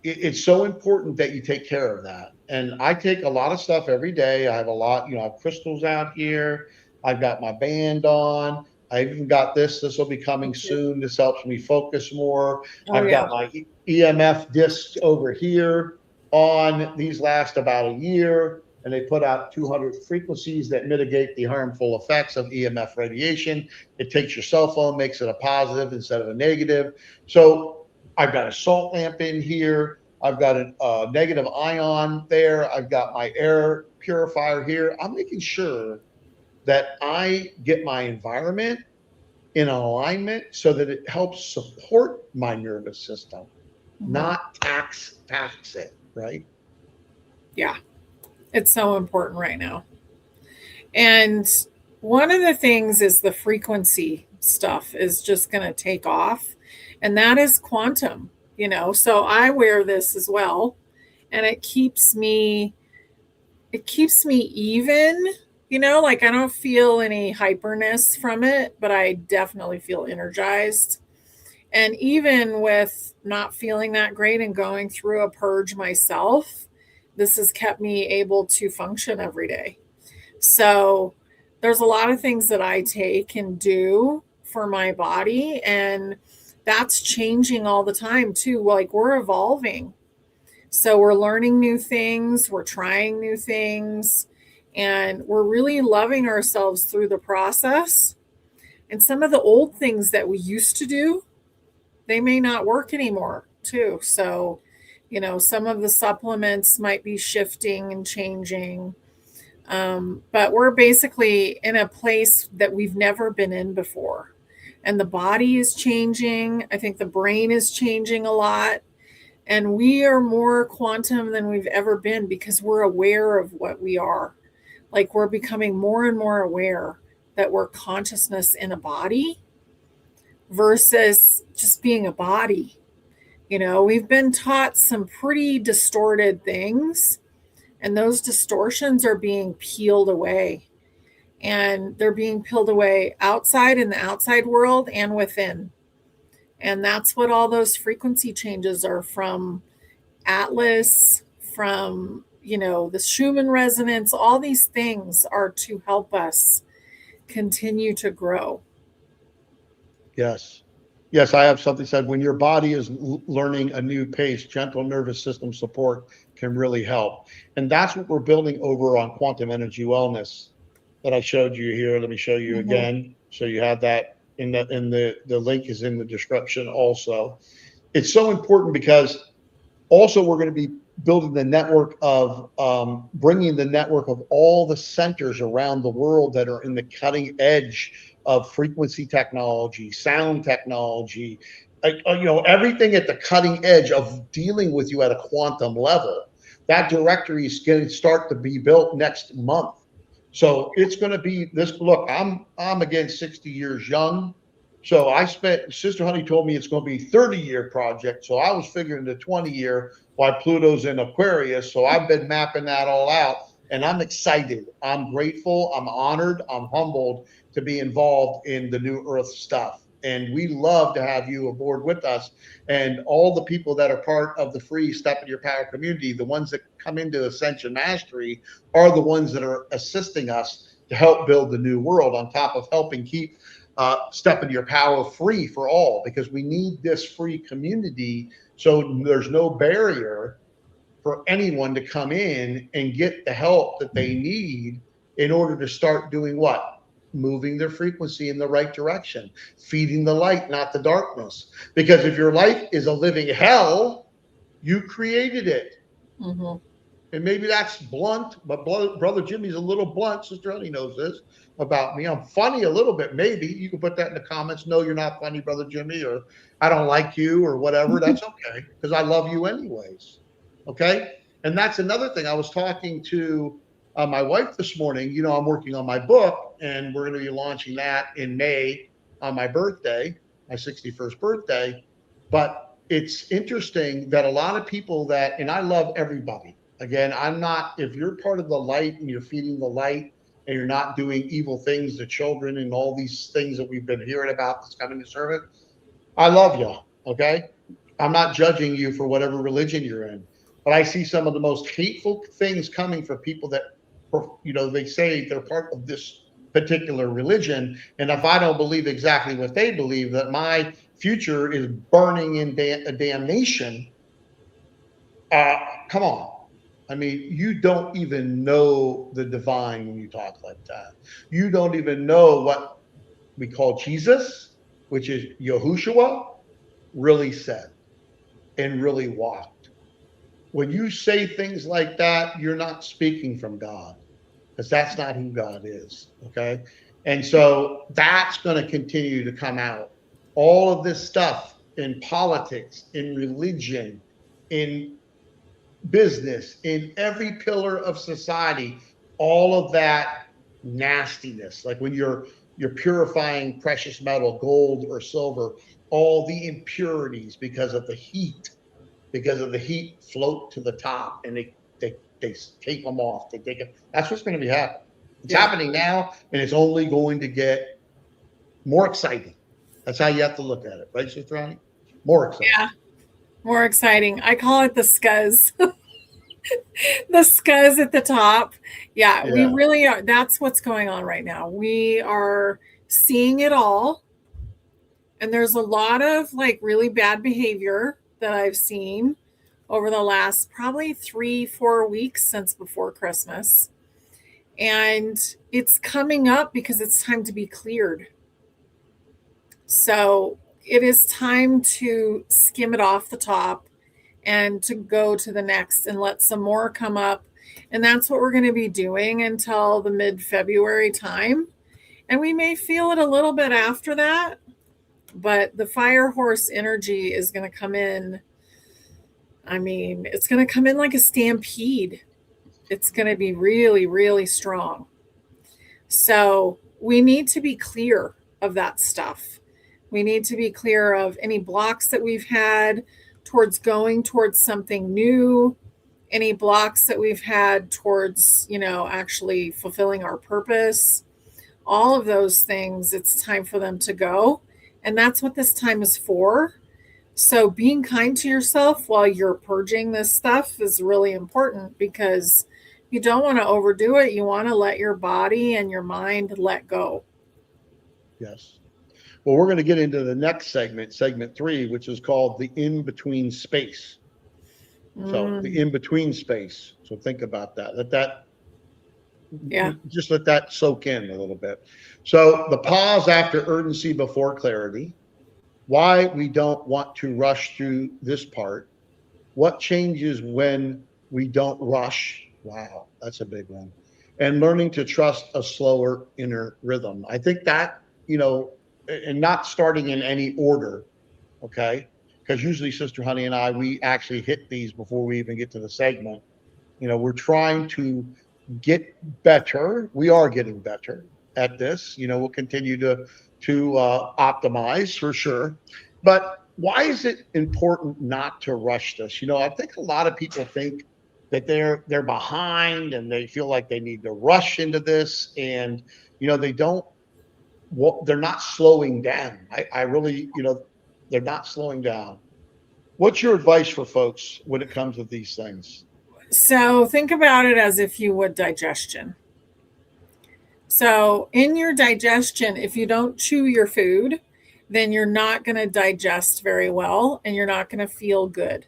[SPEAKER 2] it's so important that you take care of that. And I take a lot of stuff every day. I have a lot, I have crystals out here. I've got my band on. I've even got this. This will be coming
[SPEAKER 1] Okay.
[SPEAKER 2] soon. This helps me focus more.
[SPEAKER 1] Oh
[SPEAKER 2] I've
[SPEAKER 1] yeah.
[SPEAKER 2] got my EMF discs over here on. These last about a year, and they put out 200 frequencies that mitigate the harmful effects of EMF radiation. It takes your cell phone, makes it a positive instead of a negative. So I've got a salt lamp in here. I've got a negative ion there. I've got my air purifier here. I'm making sure that I get my environment in alignment so that it helps support my nervous system,
[SPEAKER 1] Mhm.
[SPEAKER 2] not tax it, right?
[SPEAKER 1] Yeah. It's so important right now. And one of the things is the frequency stuff is just going to take off, and that is quantum. So I wear this as well, and it keeps me even, like I don't feel any hyperness from it, but I definitely feel energized. And even with not feeling that great and going through a purge myself, this has kept me able to function every day. So there's a lot of things that I take and do for my body, and that's changing all the time too. Like we're evolving. So we're learning new things, we're trying new things, and we're really loving ourselves through the process. And some of the old things that we used to do, they may not work anymore too. So, some of the supplements might be shifting and changing. But we're basically in a place that we've never been in before. And the body is changing. I think the brain is changing a lot. And we are more quantum than we've ever been because we're aware of what we are. Like we're becoming more and more aware that we're consciousness in a body versus just being a body. We've been taught some pretty distorted things, and those distortions are being peeled away. And they're being peeled away outside in the outside world and within. And that's what all those frequency changes are from Atlas, from the Schumann resonance. All these things are to help us continue to grow.
[SPEAKER 2] Yes. Yes, I have something said when your body is learning a new pace, gentle nervous system support can really help. And that's what we're building over on quantum energy wellness that I showed you here. Let me show you
[SPEAKER 1] Mhm.
[SPEAKER 2] again. So you have that in the link is in the description also. It's so important because also we're going to be building the network of bringing the network of all the centers around the world that are in the cutting edge of frequency technology, sound technology, everything at the cutting edge of dealing with you at a quantum level. That directory is going to start to be built next month. So it's going to be this. Look, I'm again 60 years young. So Sister Honey told me it's going to be a 30-year project. So I was figuring the 20-year why Pluto's in Aquarius. So I've been mapping that all out, and I'm excited. I'm grateful. I'm honored. I'm humbled to be involved in the new Earth stuff. And we love to have you aboard with us. And all the people that are part of the free Step in Your Power community, the ones that come into Ascension Mastery, are the ones that are assisting us to help build the new world, on top of helping keep step into your power free for all, because we need this free community so there's no barrier for anyone to come in and get the help that they need in order to start doing what? Moving their frequency in the right direction, feeding the light, not the darkness. Because if your life is a living hell, you created it.
[SPEAKER 1] Mm-hmm.
[SPEAKER 2] And maybe that's blunt, but brother Jimmy's a little blunt. Sister Honey knows this about me. I'm funny a little bit. Maybe you can put that in the comments. No, you're not funny, brother Jimmy, or I don't like you, or whatever. That's okay, because I love you anyways. Okay. And that's another thing. I was talking to my wife this morning. You know, I'm working on my book, and we're going to be launching that in May on my birthday, my 61st birthday. But it's interesting that a lot of people that, and I love everybody. Again, I'm not, if you're part of the light and you're feeding the light and you're not doing evil things to children and all these things that we've been hearing about that's coming to serve it, I love y'all. Okay. I'm not judging you for whatever religion you're in, but I see some of the most hateful things coming from people that, you know, they say they're part of this particular religion. And if I don't believe exactly what they believe, that my future is burning in damnation, come on. I mean, you don't even know the divine when you talk like that. You don't even know what we call Jesus, which is Yahushua, really said and really walked. When you say things like that, you're not speaking from God, because that's not who God is. Okay. And so that's going to continue to come out. All of this stuff in politics, in religion, in business, in every pillar of society, all of that nastiness, like when you're purifying precious metal, gold or silver, all the impurities because of the heat float to the top, and they take them off. They take it. That's what's going to be happening. It's
[SPEAKER 1] Yeah.
[SPEAKER 2] happening now, and it's only going to get more exciting. That's how you have to look at it, right, Sister Annie? More exciting.
[SPEAKER 1] Yeah. More exciting. I call it the scuzz. The scuzz at the top. Yeah, we
[SPEAKER 2] Yeah.
[SPEAKER 1] really are. That's what's going on right now. We are seeing it all. And there's a lot of like really bad behavior that I've seen over the last probably 3, 4 weeks since before Christmas. And it's coming up because it's time to be cleared. So it is time to skim it off the top and to go to the next and let some more come up. And that's what we're going to be doing until the mid-February time. And we may feel it a little bit after that, but the fire horse energy is going to come in. I mean, it's going to come in like a stampede. It's going to be really, really strong. So we need to be clear of that stuff. We need to be clear of any blocks that we've had towards going towards something new, any blocks that we've had towards, actually fulfilling our purpose. All of those things, it's time for them to go. And that's what this time is for. So being kind to yourself while you're purging this stuff is really important, because you don't want to overdo it. You want to let your body and your mind let go.
[SPEAKER 2] Yes. Well, we're going to get into the next segment 3, which is called the in-between space. So the in-between space. So think about that. Just let that soak in a little bit. So the pause after urgency before clarity, why we don't want to rush through this part, what changes when we don't rush. Wow, that's a big one. And learning to trust a slower inner rhythm. I think that, and not starting in any order, okay? Because usually Sister Honey and I, we actually hit these before we even get to the segment. We're trying to get better. We are getting better at this. We'll continue to optimize for sure. But why is it important not to rush this? I think a lot of people think that they're behind and they feel like they need to rush into this, and they don't. They're not slowing down. I really, they're not slowing down. What's your advice for folks when it comes to these things?
[SPEAKER 1] So think about it as if you would digestion. So, in your digestion, if you don't chew your food, then you're not going to digest very well and you're not going to feel good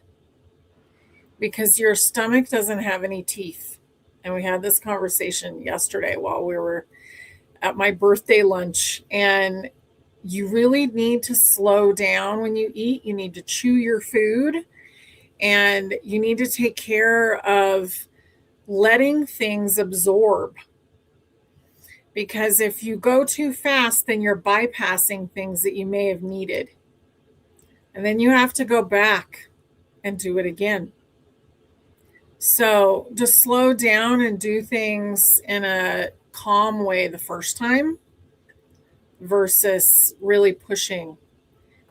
[SPEAKER 1] because your stomach doesn't have any teeth. And we had this conversation yesterday while we were at my birthday lunch. And you really need to slow down when you eat. You need to chew your food and you need to take care of letting things absorb. Because if you go too fast, then you're bypassing things that you may have needed. And then you have to go back and do it again. So just slow down and do things in a calm way the first time versus really pushing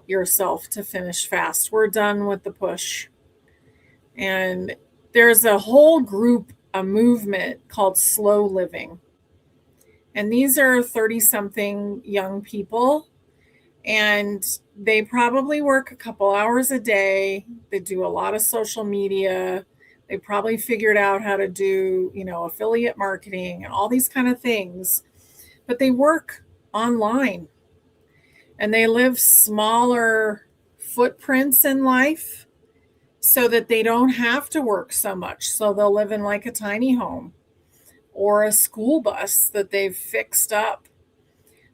[SPEAKER 1] yourself to finish fast. We're done with the push. And there's a whole group, a movement called slow living. And these are 30 something young people. And they probably work a couple hours a day. They do a lot of social media. They probably figured out how to do, affiliate marketing and all these kind of things. But they work online and they live smaller footprints in life so that they don't have to work so much. So they'll live in like a tiny home or a school bus that they've fixed up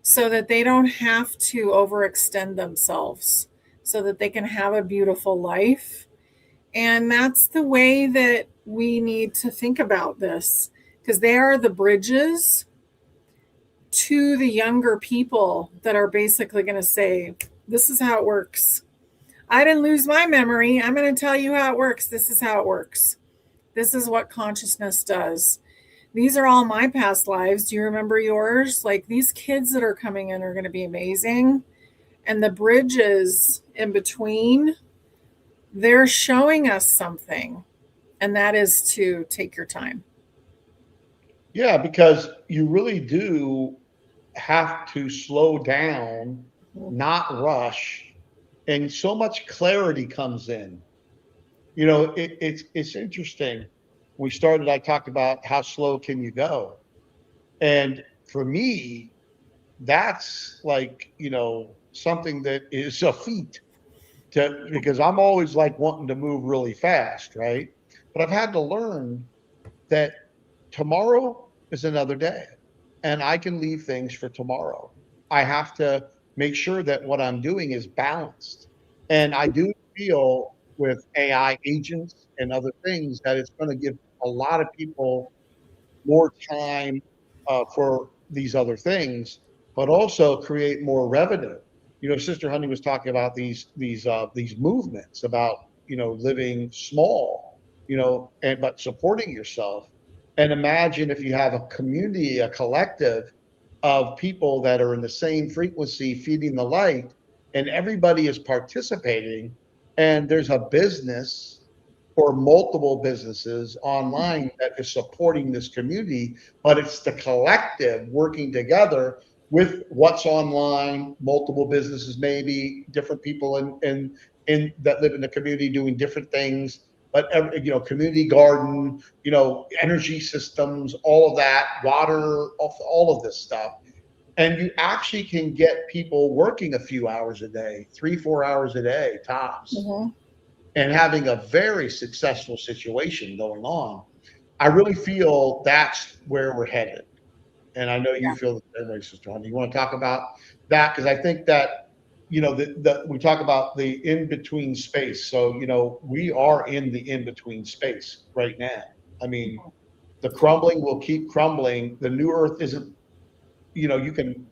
[SPEAKER 1] so that they don't have to overextend themselves, so that they can have a beautiful life. And that's the way that we need to think about this, because they are the bridges to the younger people that are basically going to say, this is how it works. I didn't lose my memory. I'm going to tell you how it works. This is how it works. This is what consciousness does. These are all my past lives. Do you remember yours? Like, these kids that are coming in are going to be amazing. And the bridges in between, they're showing us something. And that is to take your time.
[SPEAKER 2] Yeah, because you really do have to slow down, not rush, and so much clarity comes in. It's interesting. We started, I talked about how slow can you go? And for me, that's like, something that is a feat because I'm always like wanting to move really fast, right? But I've had to learn that tomorrow is another day and I can leave things for tomorrow. I have to make sure that what I'm doing is balanced. And I do feel with AI agents and other things that it's going to give a lot of people more time for these other things, but also create more revenue. Sister Honey was talking about these movements about living small, and but supporting yourself. And imagine if you have a community, a collective of people that are in the same frequency, feeding the light, and everybody is participating, and there's a business or multiple businesses online that is supporting this community, but it's the collective working together with what's online, multiple businesses, maybe different people in that live in the community doing different things, but community garden, energy systems, all of that, water, all of this stuff. And you actually can get people working a few hours a day, 3-4 hours a day tops,
[SPEAKER 1] Mm-hmm.
[SPEAKER 2] and having a very successful situation going on. I really feel that's where we're headed. And I know you
[SPEAKER 1] Yeah.
[SPEAKER 2] feel the same way, Sister Honey. You want to talk about that? Because I think that, we talk about the in between space. So, we are in the in between space right now. I mean, the crumbling will keep crumbling. The new earth isn't, you can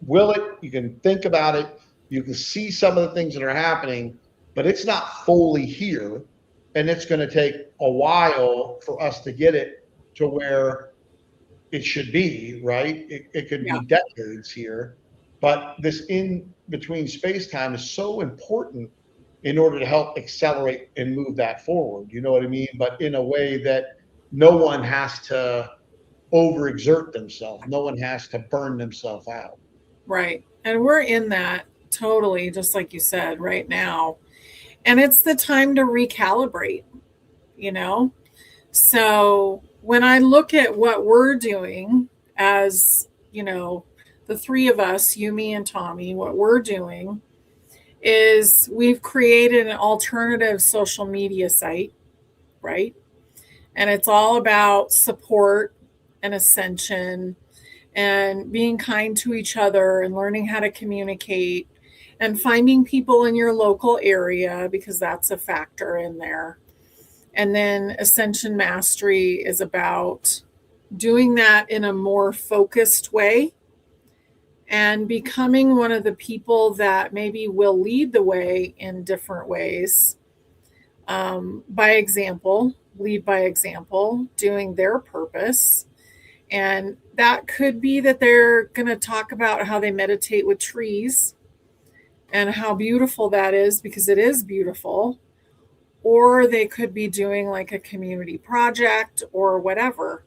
[SPEAKER 2] will it, you can think about it, you can see some of the things that are happening, but it's not fully here. And it's going to take a while for us to get it to where it should be, right? It could
[SPEAKER 1] Yeah.
[SPEAKER 2] be decades here, but this in between space time is so important in order to help accelerate and move that forward. You know what I mean? But in a way that no one has to overexert themselves, no one has to burn themselves out.
[SPEAKER 1] Right. And we're in that totally, just like you said, right now. And it's the time to recalibrate, you know? So when I look at what we're doing as the three of us, you, me, and Tommy, what we're doing is we've created an alternative social media site, right? And it's all about support and ascension and being kind to each other and learning how to communicate and finding people in your local area because that's a factor in there. And then Ascension Mastery is about doing that in a more focused way and becoming one of the people that maybe will lead the way in different ways, by example, lead by example, doing their purpose. And that could be that they're going to talk about how they meditate with trees and how beautiful that is because it is beautiful. Or they could be doing like a community project or whatever.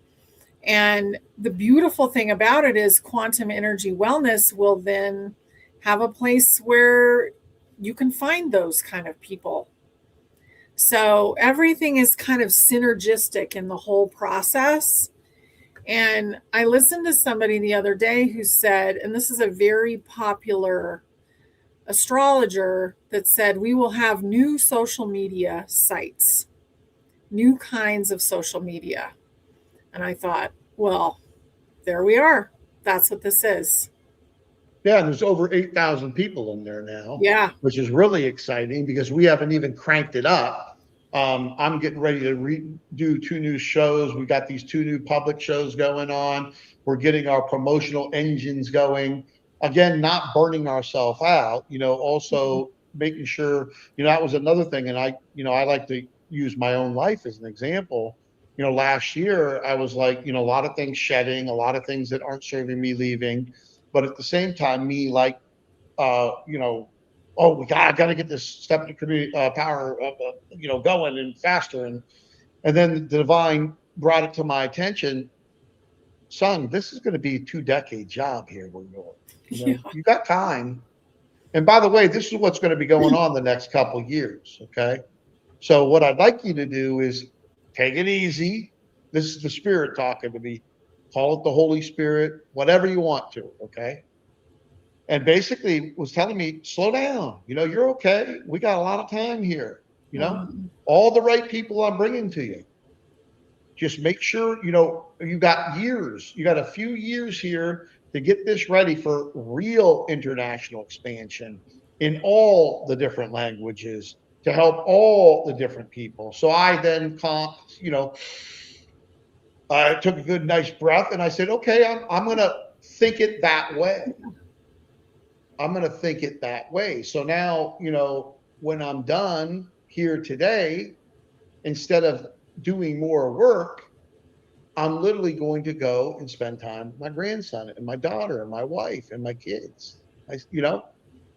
[SPEAKER 1] And the beautiful thing about it is quantum energy wellness will then have a place where you can find those kind of people. So everything is kind of synergistic in the whole process. And I listened to somebody the other day who said, and this is a very popular astrologer that said, we will have new social media sites, new kinds of social media. And I thought, well, there we are. That's what this is.
[SPEAKER 2] Yeah, and there's over 8,000 people in there now,
[SPEAKER 1] Yeah.
[SPEAKER 2] which is really exciting because we haven't even cranked it up. I'm getting ready to do 2 new shows. We got these 2 new public shows going on. We're getting our promotional engines going. Again, not burning ourselves out, also making sure, that was another thing. And I like to use my own life as an example. Last year I was like, a lot of things shedding, a lot of things that aren't serving me leaving. But at the same time, me like, oh, I got to get this step to community power, going and faster. And then the divine brought it to my attention, son, this is going to be a 2-decade job here. We're going,
[SPEAKER 1] Yeah.
[SPEAKER 2] you got time. And by the way, this is what's going to be going on the next couple of years. Okay. So what I'd like you to do is take it easy. This is the spirit talking to me. Call it the Holy Spirit, whatever you want to. Okay. And basically was telling me, slow down. You're okay. We got a lot of time here.
[SPEAKER 1] Wow.
[SPEAKER 2] All the right people I'm bringing to you. Just make sure, you got years. You got a few years here to get this ready for real international expansion in all the different languages to help all the different people. So I then, I took a good, nice breath and I said, okay, I'm going to think it that way. I'm going to think it that way. So now, when I'm done here today, instead of doing more work, I'm literally going to go and spend time with my grandson and my daughter and my wife and my kids.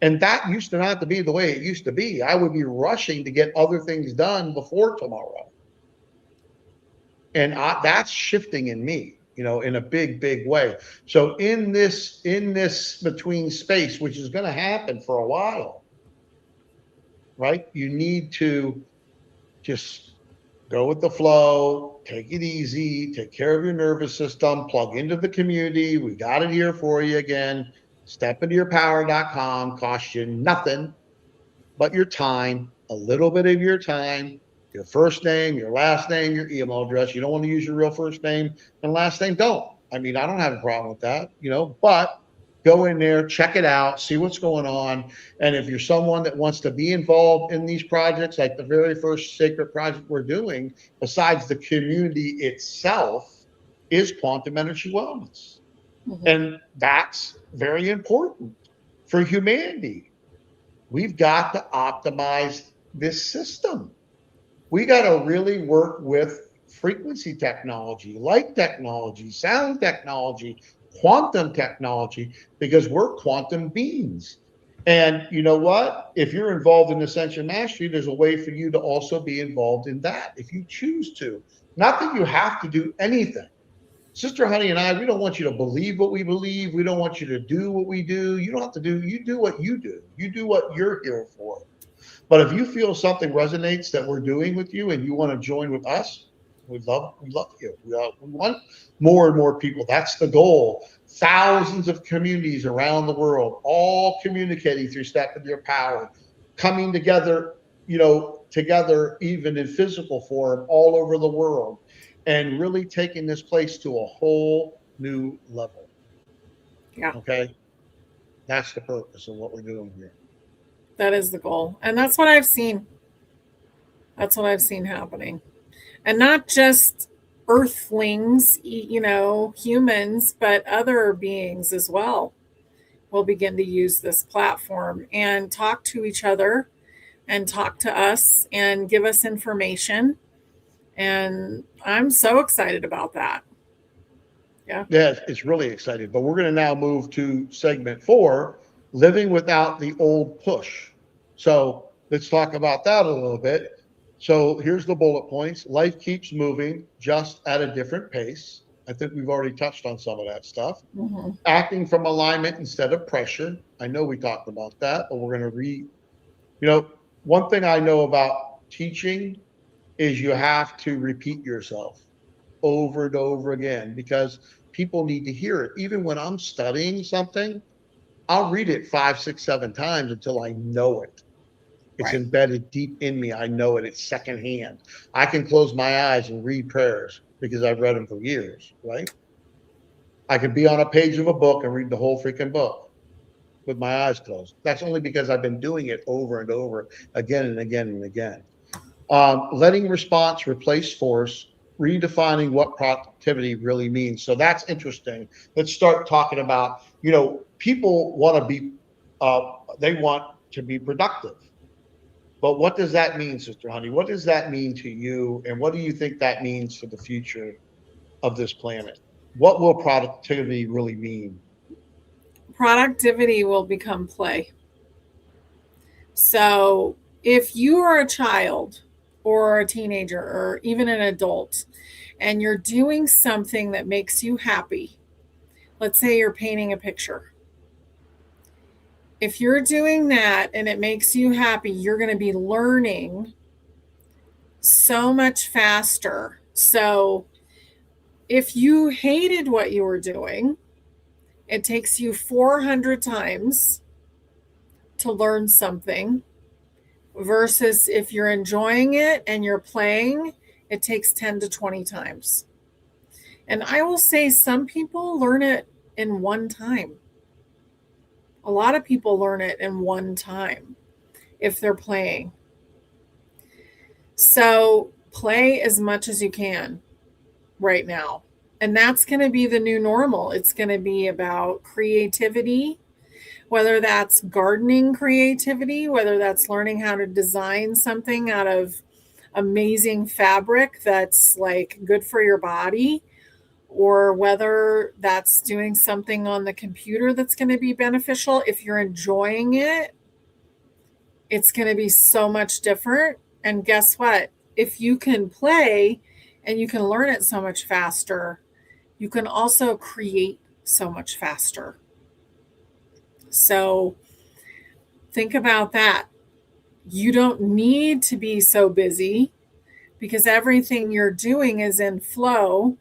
[SPEAKER 2] And that used to not to be the way it used to be. I would be rushing to get other things done before tomorrow. And that's shifting in me, in a big, big way. So in this between space, which is going to happen for a while, right? You need to just go with the flow, take it easy, take care of your nervous system, plug into the community. We got it here for you again. Stepintoyourpower.com costs you nothing but your time, a little bit of your time, your first name, your last name, your email address. You don't want to use your real first name and last name. Don't. I mean, I don't have a problem with that, but go in there, check it out, see what's going on. And if you're someone that wants to be involved in these projects, like the very first sacred project we're doing, besides the community itself, is quantum energy wellness.
[SPEAKER 1] Mm-hmm.
[SPEAKER 2] And that's very important for humanity. We've got to optimize this system. We got to really work with frequency technology, light technology, sound technology, quantum technology, because we're quantum beings. And you know what? If you're involved in Ascension Mastery, there's a way for you to also be involved in that if you choose to. Not that you have to do anything. Sister Honey and I, we don't want you to believe what we believe. We don't want you to do what we do. You don't have to do, you do what you do. You do what you're here for. But if you feel something resonates that we're doing with you and you want to join with us, We love you. We want more and more people. That's the goal. Thousands of communities around the world, all communicating through Step with Your Power, coming together, together even in physical form all over the world, and really taking this place to a whole new level.
[SPEAKER 1] Yeah,
[SPEAKER 2] Okay, that's the purpose of what we're doing here.
[SPEAKER 1] that is the goal. And that's what I've seen. That's what I've seen happening. And not just earthlings, humans, but other beings as well will begin to use this platform and talk to each other and talk to us and give us information. And I'm so excited about that. Yeah.
[SPEAKER 2] Yeah, it's really exciting. But we're going to now move to segment 4, living without the old push. So let's talk about that a little bit. So here's the bullet points. Life keeps moving, just at a different pace. I think we've already touched on some of that stuff.
[SPEAKER 1] Mm-hmm.
[SPEAKER 2] Acting from alignment instead of pressure. I know we talked about that, but we're going to you know, one thing I know about teaching is you have to repeat yourself over and over again because people need to hear it. Even when I'm studying something, I'll read it 5, 6, 7 times until I know it. It's
[SPEAKER 1] Right.
[SPEAKER 2] embedded deep in me. I know it. It's secondhand. I can close my eyes and read prayers because I've read them for years, right? I can be on a page of a book and read the whole freaking book with my eyes closed. That's only because I've been doing it over and over again and again and again. Letting response replace force, redefining what productivity really means. So that's interesting. Let's start talking about, people want to be, they want to be productive. But what does that mean, Sister Honey? What does that mean to you? And what do you think that means for the future of this planet? What will productivity really mean?
[SPEAKER 1] Productivity will become play. So if you are a child or a teenager or even an adult and you're doing something that makes you happy, let's say you're painting a picture. If you're doing that and it makes you happy, you're going to be learning so much faster. So if you hated what you were doing, it takes you 400 times to learn something versus if you're enjoying it and you're playing, it takes 10 to 20 times. And I will say some people learn it in one time. A lot of people learn it in one time if they're playing. So play as much as you can right now. And that's going to be the new normal. It's going to be about creativity, whether that's gardening creativity, whether that's learning how to design something out of amazing fabric that's like good for your body, or whether that's doing something on the computer that's going to be beneficial. If you're enjoying it, it's going to be so much different. And guess what? If you can play and you can learn it so much faster, you can also create so much faster. So think about that. You don't need to be so busy because everything you're doing is in flow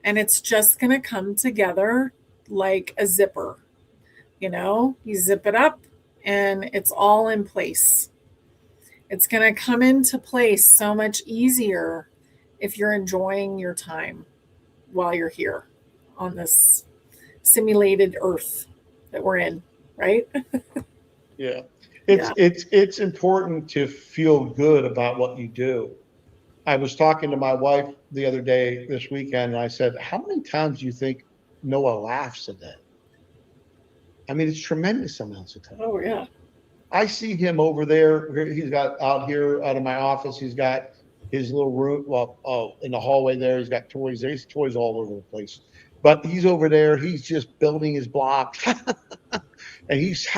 [SPEAKER 1] and it's just going to come together like a zipper. You zip it up and it's all in place. It's going to come into place so much easier if you're enjoying your time while you're here on this simulated earth that we're in, right?
[SPEAKER 2] Yeah. It's
[SPEAKER 1] Yeah.
[SPEAKER 2] it's it's important to feel good about what you do. I was talking to my wife the other day this weekend and I said, "How many times do you think Noah laughs a day?" I mean, it's tremendous amounts of time.
[SPEAKER 1] Oh, yeah.
[SPEAKER 2] I see him over there. He's got out here out of my office. He's got his little room. Well, in the hallway there, he's got toys. There's toys all over the place. But he's over there. He's just building his blocks, and he's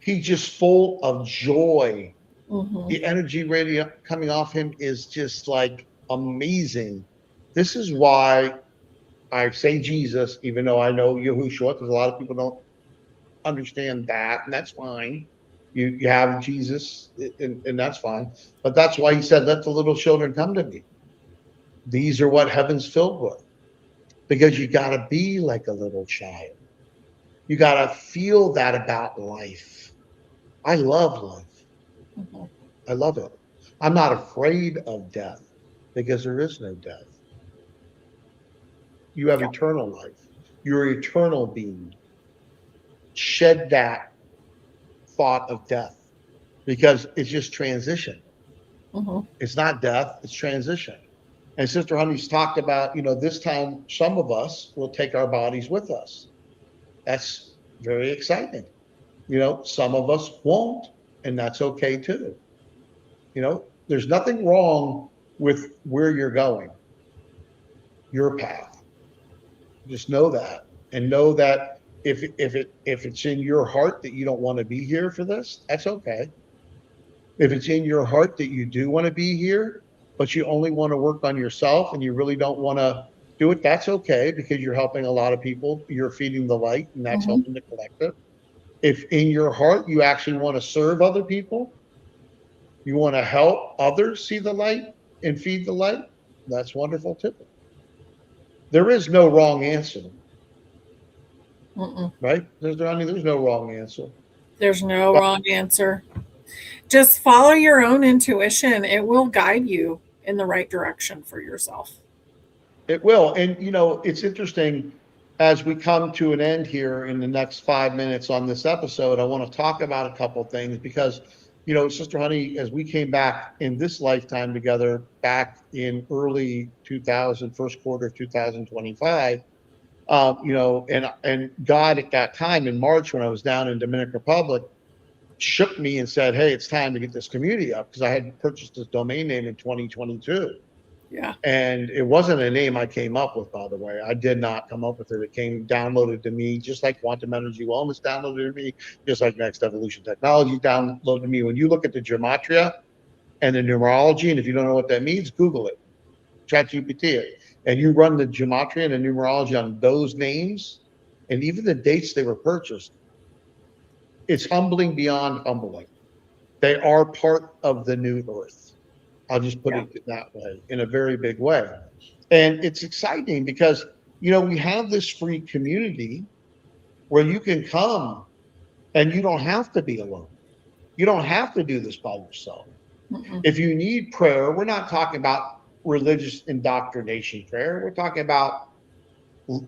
[SPEAKER 2] just full of joy.
[SPEAKER 1] Mm-hmm.
[SPEAKER 2] The energy radio coming off him is just like amazing. This is why I say Jesus, even though I know Yahushua, because a lot of people don't understand that, and that's fine. You have Jesus, and that's fine. But that's why he said, "Let the little children come to me." These are what heaven's filled with, because you got to be like a little child. You got to feel that about life. I love life.
[SPEAKER 1] Mhm.
[SPEAKER 2] I love it. I'm not afraid of death because there is no death. You have
[SPEAKER 1] Yeah.
[SPEAKER 2] eternal life. You're an eternal being. Shed that thought of death because it's just transition.
[SPEAKER 1] Mhm.
[SPEAKER 2] It's not death, it's transition. And Sister Honey's talked about, this time some of us will take our bodies with us. That's very exciting. Some of us won't, and that's okay too. There's nothing wrong with where you're going, your path. Just know that, and know that if it's in your heart that you don't want to be here for this, that's okay. If it's in your heart that you do want to be here, but you only want to work on yourself and you really don't want to do it, that's okay, because you're helping a lot of people. You're feeding the light, and that's
[SPEAKER 1] Mhm.
[SPEAKER 2] helping the collective. If in your heart you actually want to serve other people, you want to help others see the light and feed the light, that's wonderful too. There is no wrong answer,
[SPEAKER 1] Mm-mm.
[SPEAKER 2] right? There's no wrong answer.
[SPEAKER 1] There's no
[SPEAKER 2] But
[SPEAKER 1] wrong answer. Just follow your own intuition. It will guide you in the right direction for yourself.
[SPEAKER 2] it will. And, it's interesting as we come to an end here in the next 5 minutes on this episode. I want to talk about a couple of things because, Sister Honey, as we came back in this lifetime together back in early 2000, first quarter of 2025, and God at that time in March when I was down in Dominican Republic shook me and said, "Hey, it's time to get this community up," because I had purchased this domain name in 2022.
[SPEAKER 1] Yeah.
[SPEAKER 2] And it wasn't a name I came up with, by the way. I did not come up with it. It came downloaded to me, just like Quantum Energy Wellness downloaded to me, just like Next Evolution Technology downloaded to me. When you look at the gematria and the numerology, and if you don't know what that means, Google it, ChatGPT it, and you run the gematria and the numerology on those names, and even the dates they were purchased, it's humbling beyond humbling. They are part of the new earth. I'll just put
[SPEAKER 1] Yeah.
[SPEAKER 2] it that way, in a very big way. And it's exciting because, we have this free community where you can come and you don't have to be alone. You don't have to do this by yourself.
[SPEAKER 1] Mm-mm.
[SPEAKER 2] If you need prayer, we're not talking about religious indoctrination prayer. We're talking about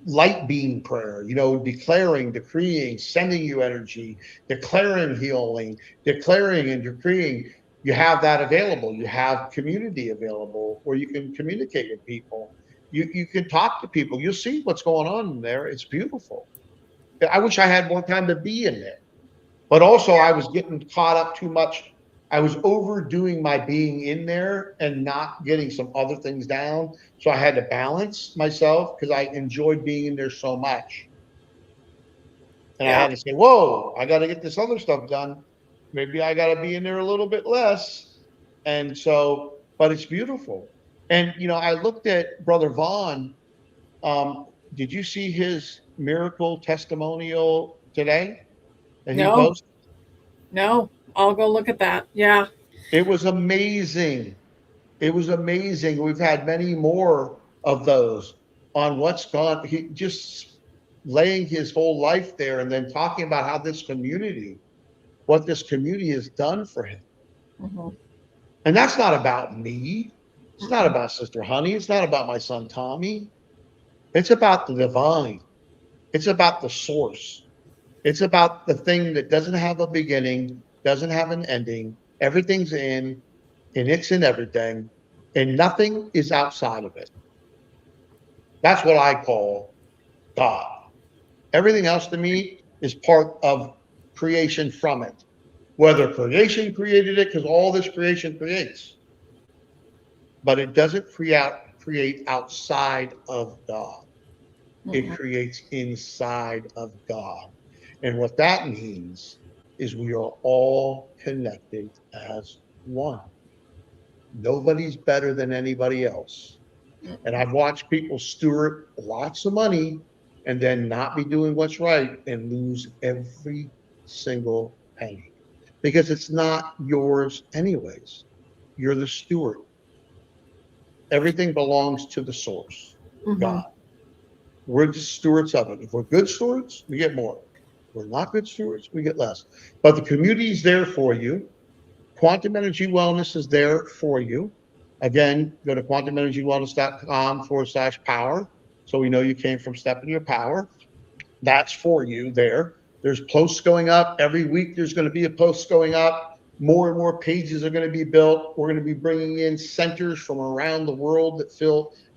[SPEAKER 2] light beam prayer, declaring, decreeing, sending you energy, declaring healing, declaring and decreeing. You have that available. You have community available where you can communicate with people. You can talk to people. You'll see what's going on in there. It's beautiful. I wish I had more time to be in there. But also, I was getting caught up too much. I was overdoing my being in there and not getting some other things down. So I had to balance myself because I enjoyed being in there so much. And I
[SPEAKER 1] Yeah.
[SPEAKER 2] had to say, whoa, I got to get this other stuff done. Maybe I got to be in there a little bit less. And so, but it's beautiful. And, I looked at Brother Vaughn. Did you see his miracle testimonial today that he
[SPEAKER 1] No.
[SPEAKER 2] posted?
[SPEAKER 1] No. I'll go look at that. Yeah.
[SPEAKER 2] It was amazing. It was amazing. We've had many more of those on what's gone. He just laying his whole life there and then talking about how what this community has done for him.
[SPEAKER 1] Mhm.
[SPEAKER 2] And that's not about me. It's not
[SPEAKER 1] Mm-mm.
[SPEAKER 2] about Sister Honey. It's not about my son Tommy. It's about the divine. It's about the source. It's about the thing that doesn't have a beginning, doesn't have an ending. Everything's and it's in everything, and nothing is outside of it. That's what I call God. Everything else to me is part of creation from it. Whether creation created it, because all this creation creates, but it doesn't create outside of God. It
[SPEAKER 1] Mm-mm.
[SPEAKER 2] creates inside of God. And what that means is we are all connected as one. Nobody's better than anybody else. And
[SPEAKER 1] Mm-mm.
[SPEAKER 2] I've watched people steward lots of money and then not be doing what's right and lose every single penny because it's not yours anyways. You're the steward. Everything belongs to the source,
[SPEAKER 1] Mm-hmm.
[SPEAKER 2] God. We're just stewards of it. If we're good stewards, we get more. If we're not good stewards, we get less. But the community is there for you. Quantum Energy Wellness is there for you. Again, go to quantumenergywellness.com/power. So we know you came from Step in Your Power. That's for you there. There's posts going up every week. There's going to be a post going up. More and more pages are going to be built. We're going to be bringing in centers from around the world that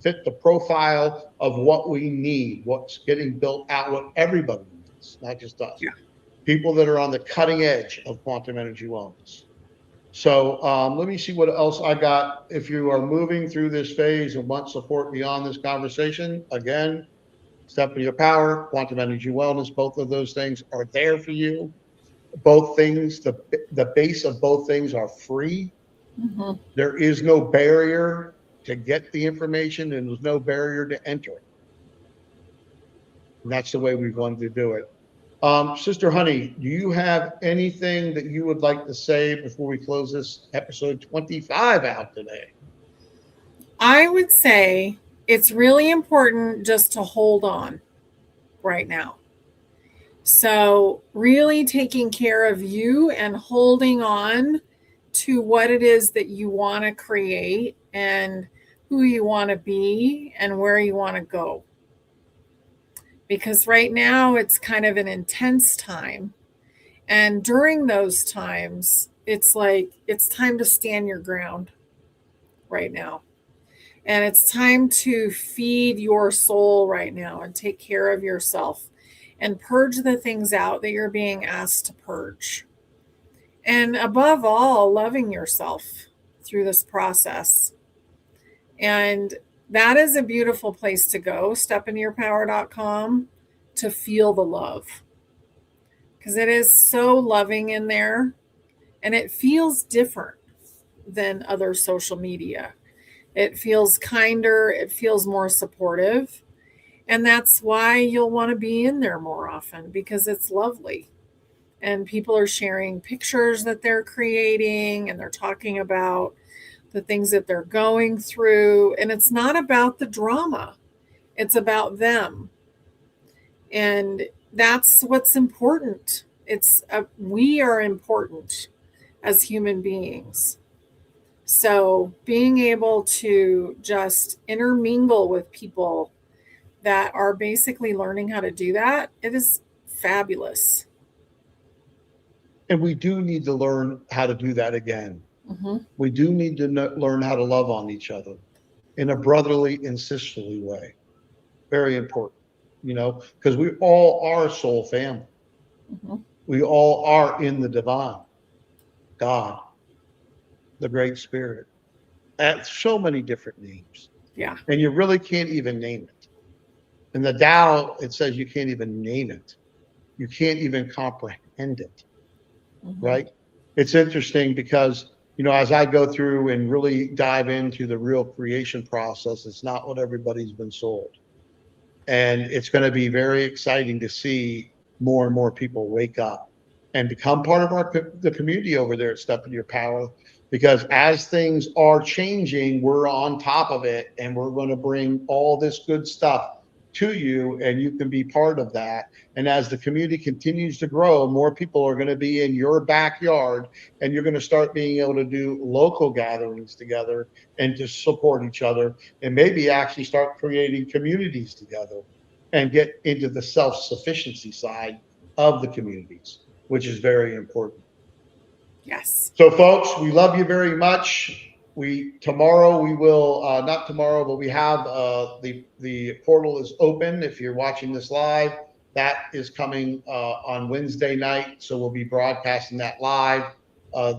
[SPEAKER 2] fit the profile of what we need, what's getting built out, what everybody needs, not just us.
[SPEAKER 1] Yeah.
[SPEAKER 2] People that are on the cutting edge of quantum energy wellness. So let me see what else I got. If you are moving through this phase and want support beyond this conversation, again, Step in Your Power, Quantum Energy Wellness, both of those things are there for you. Both things, the base of both things are free.
[SPEAKER 1] Mm-hmm.
[SPEAKER 2] There is no barrier to get the information, and there's no barrier to enter it. And that's the way we've wanted to do it. Sister Honey, do you have anything that you would like to say before we close this episode 25 out today?
[SPEAKER 1] I would say it's really important just to hold on right now. So, really taking care of you and holding on to what it is that you want to create and who you want to be and where you want to go. Because right now it's kind of an intense time. And during those times, it's like it's time to stand your ground right now. And it's time to feed your soul right now and take care of yourself and purge the things out that you're being asked to purge. And above all, loving yourself through this process. And that is a beautiful place to go, stepinyourpower.com, to feel the love. Because it is so loving in there and it feels different than other social media. It feels kinder, it feels more supportive. And that's why you'll want to be in there more often because it's lovely. And people are sharing pictures that they're creating and they're talking about the things that they're going through. And it's not about the drama, it's about them. And that's what's important. We are important as human beings. So being able to just intermingle with people that are basically learning how to do that, it is fabulous.
[SPEAKER 2] And we do need to learn how to do that again.
[SPEAKER 1] Mm-hmm.
[SPEAKER 2] We do need to learn how to love on each other in a brotherly and sisterly way. Very important, because we all are soul family.
[SPEAKER 1] Mm-hmm.
[SPEAKER 2] We all are in the divine, God, the Great Spirit, at so many different names.
[SPEAKER 1] Yeah.
[SPEAKER 2] And you really can't even name it. In the Tao, it says you can't even name it. You can't even comprehend it,
[SPEAKER 1] Mm-hmm.
[SPEAKER 2] right? It's interesting because, as I go through and really dive into the real creation process, it's not what everybody's been sold. And it's going to be very exciting to see more and more people wake up and become part of the community over there at Step in Your Power. Because as things are changing, we're on top of it and we're going to bring all this good stuff to you and you can be part of that. And as the community continues to grow, more people are going to be in your backyard and you're going to start being able to do local gatherings together and to support each other and maybe actually start creating communities together and get into the self-sufficiency side of the communities, which is very important.
[SPEAKER 1] Yes.
[SPEAKER 2] So, folks, we love you very much. Tomorrow we will not tomorrow, but we have the portal is open. If you're watching this live, that is coming on Wednesday night, so we'll be broadcasting that live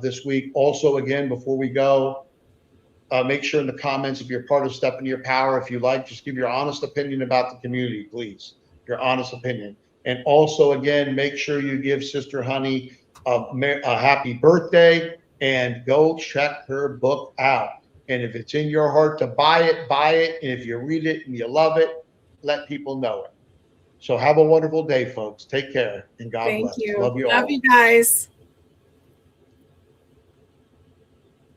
[SPEAKER 2] this week. Also, again, before we go, make sure in the comments if you're part of Step in Your Power, if you like, just give your honest opinion about the community, please. Your honest opinion. And also, again, make sure you give Sister Honey a happy birthday and go check her book out. And if it's in your heart to buy it, buy it. And if you read it and you love it, let people know it. So have a wonderful day, folks. Take care and God
[SPEAKER 1] Thank
[SPEAKER 2] bless.
[SPEAKER 1] you.
[SPEAKER 2] Love you
[SPEAKER 1] Love you
[SPEAKER 2] all.
[SPEAKER 1] guys.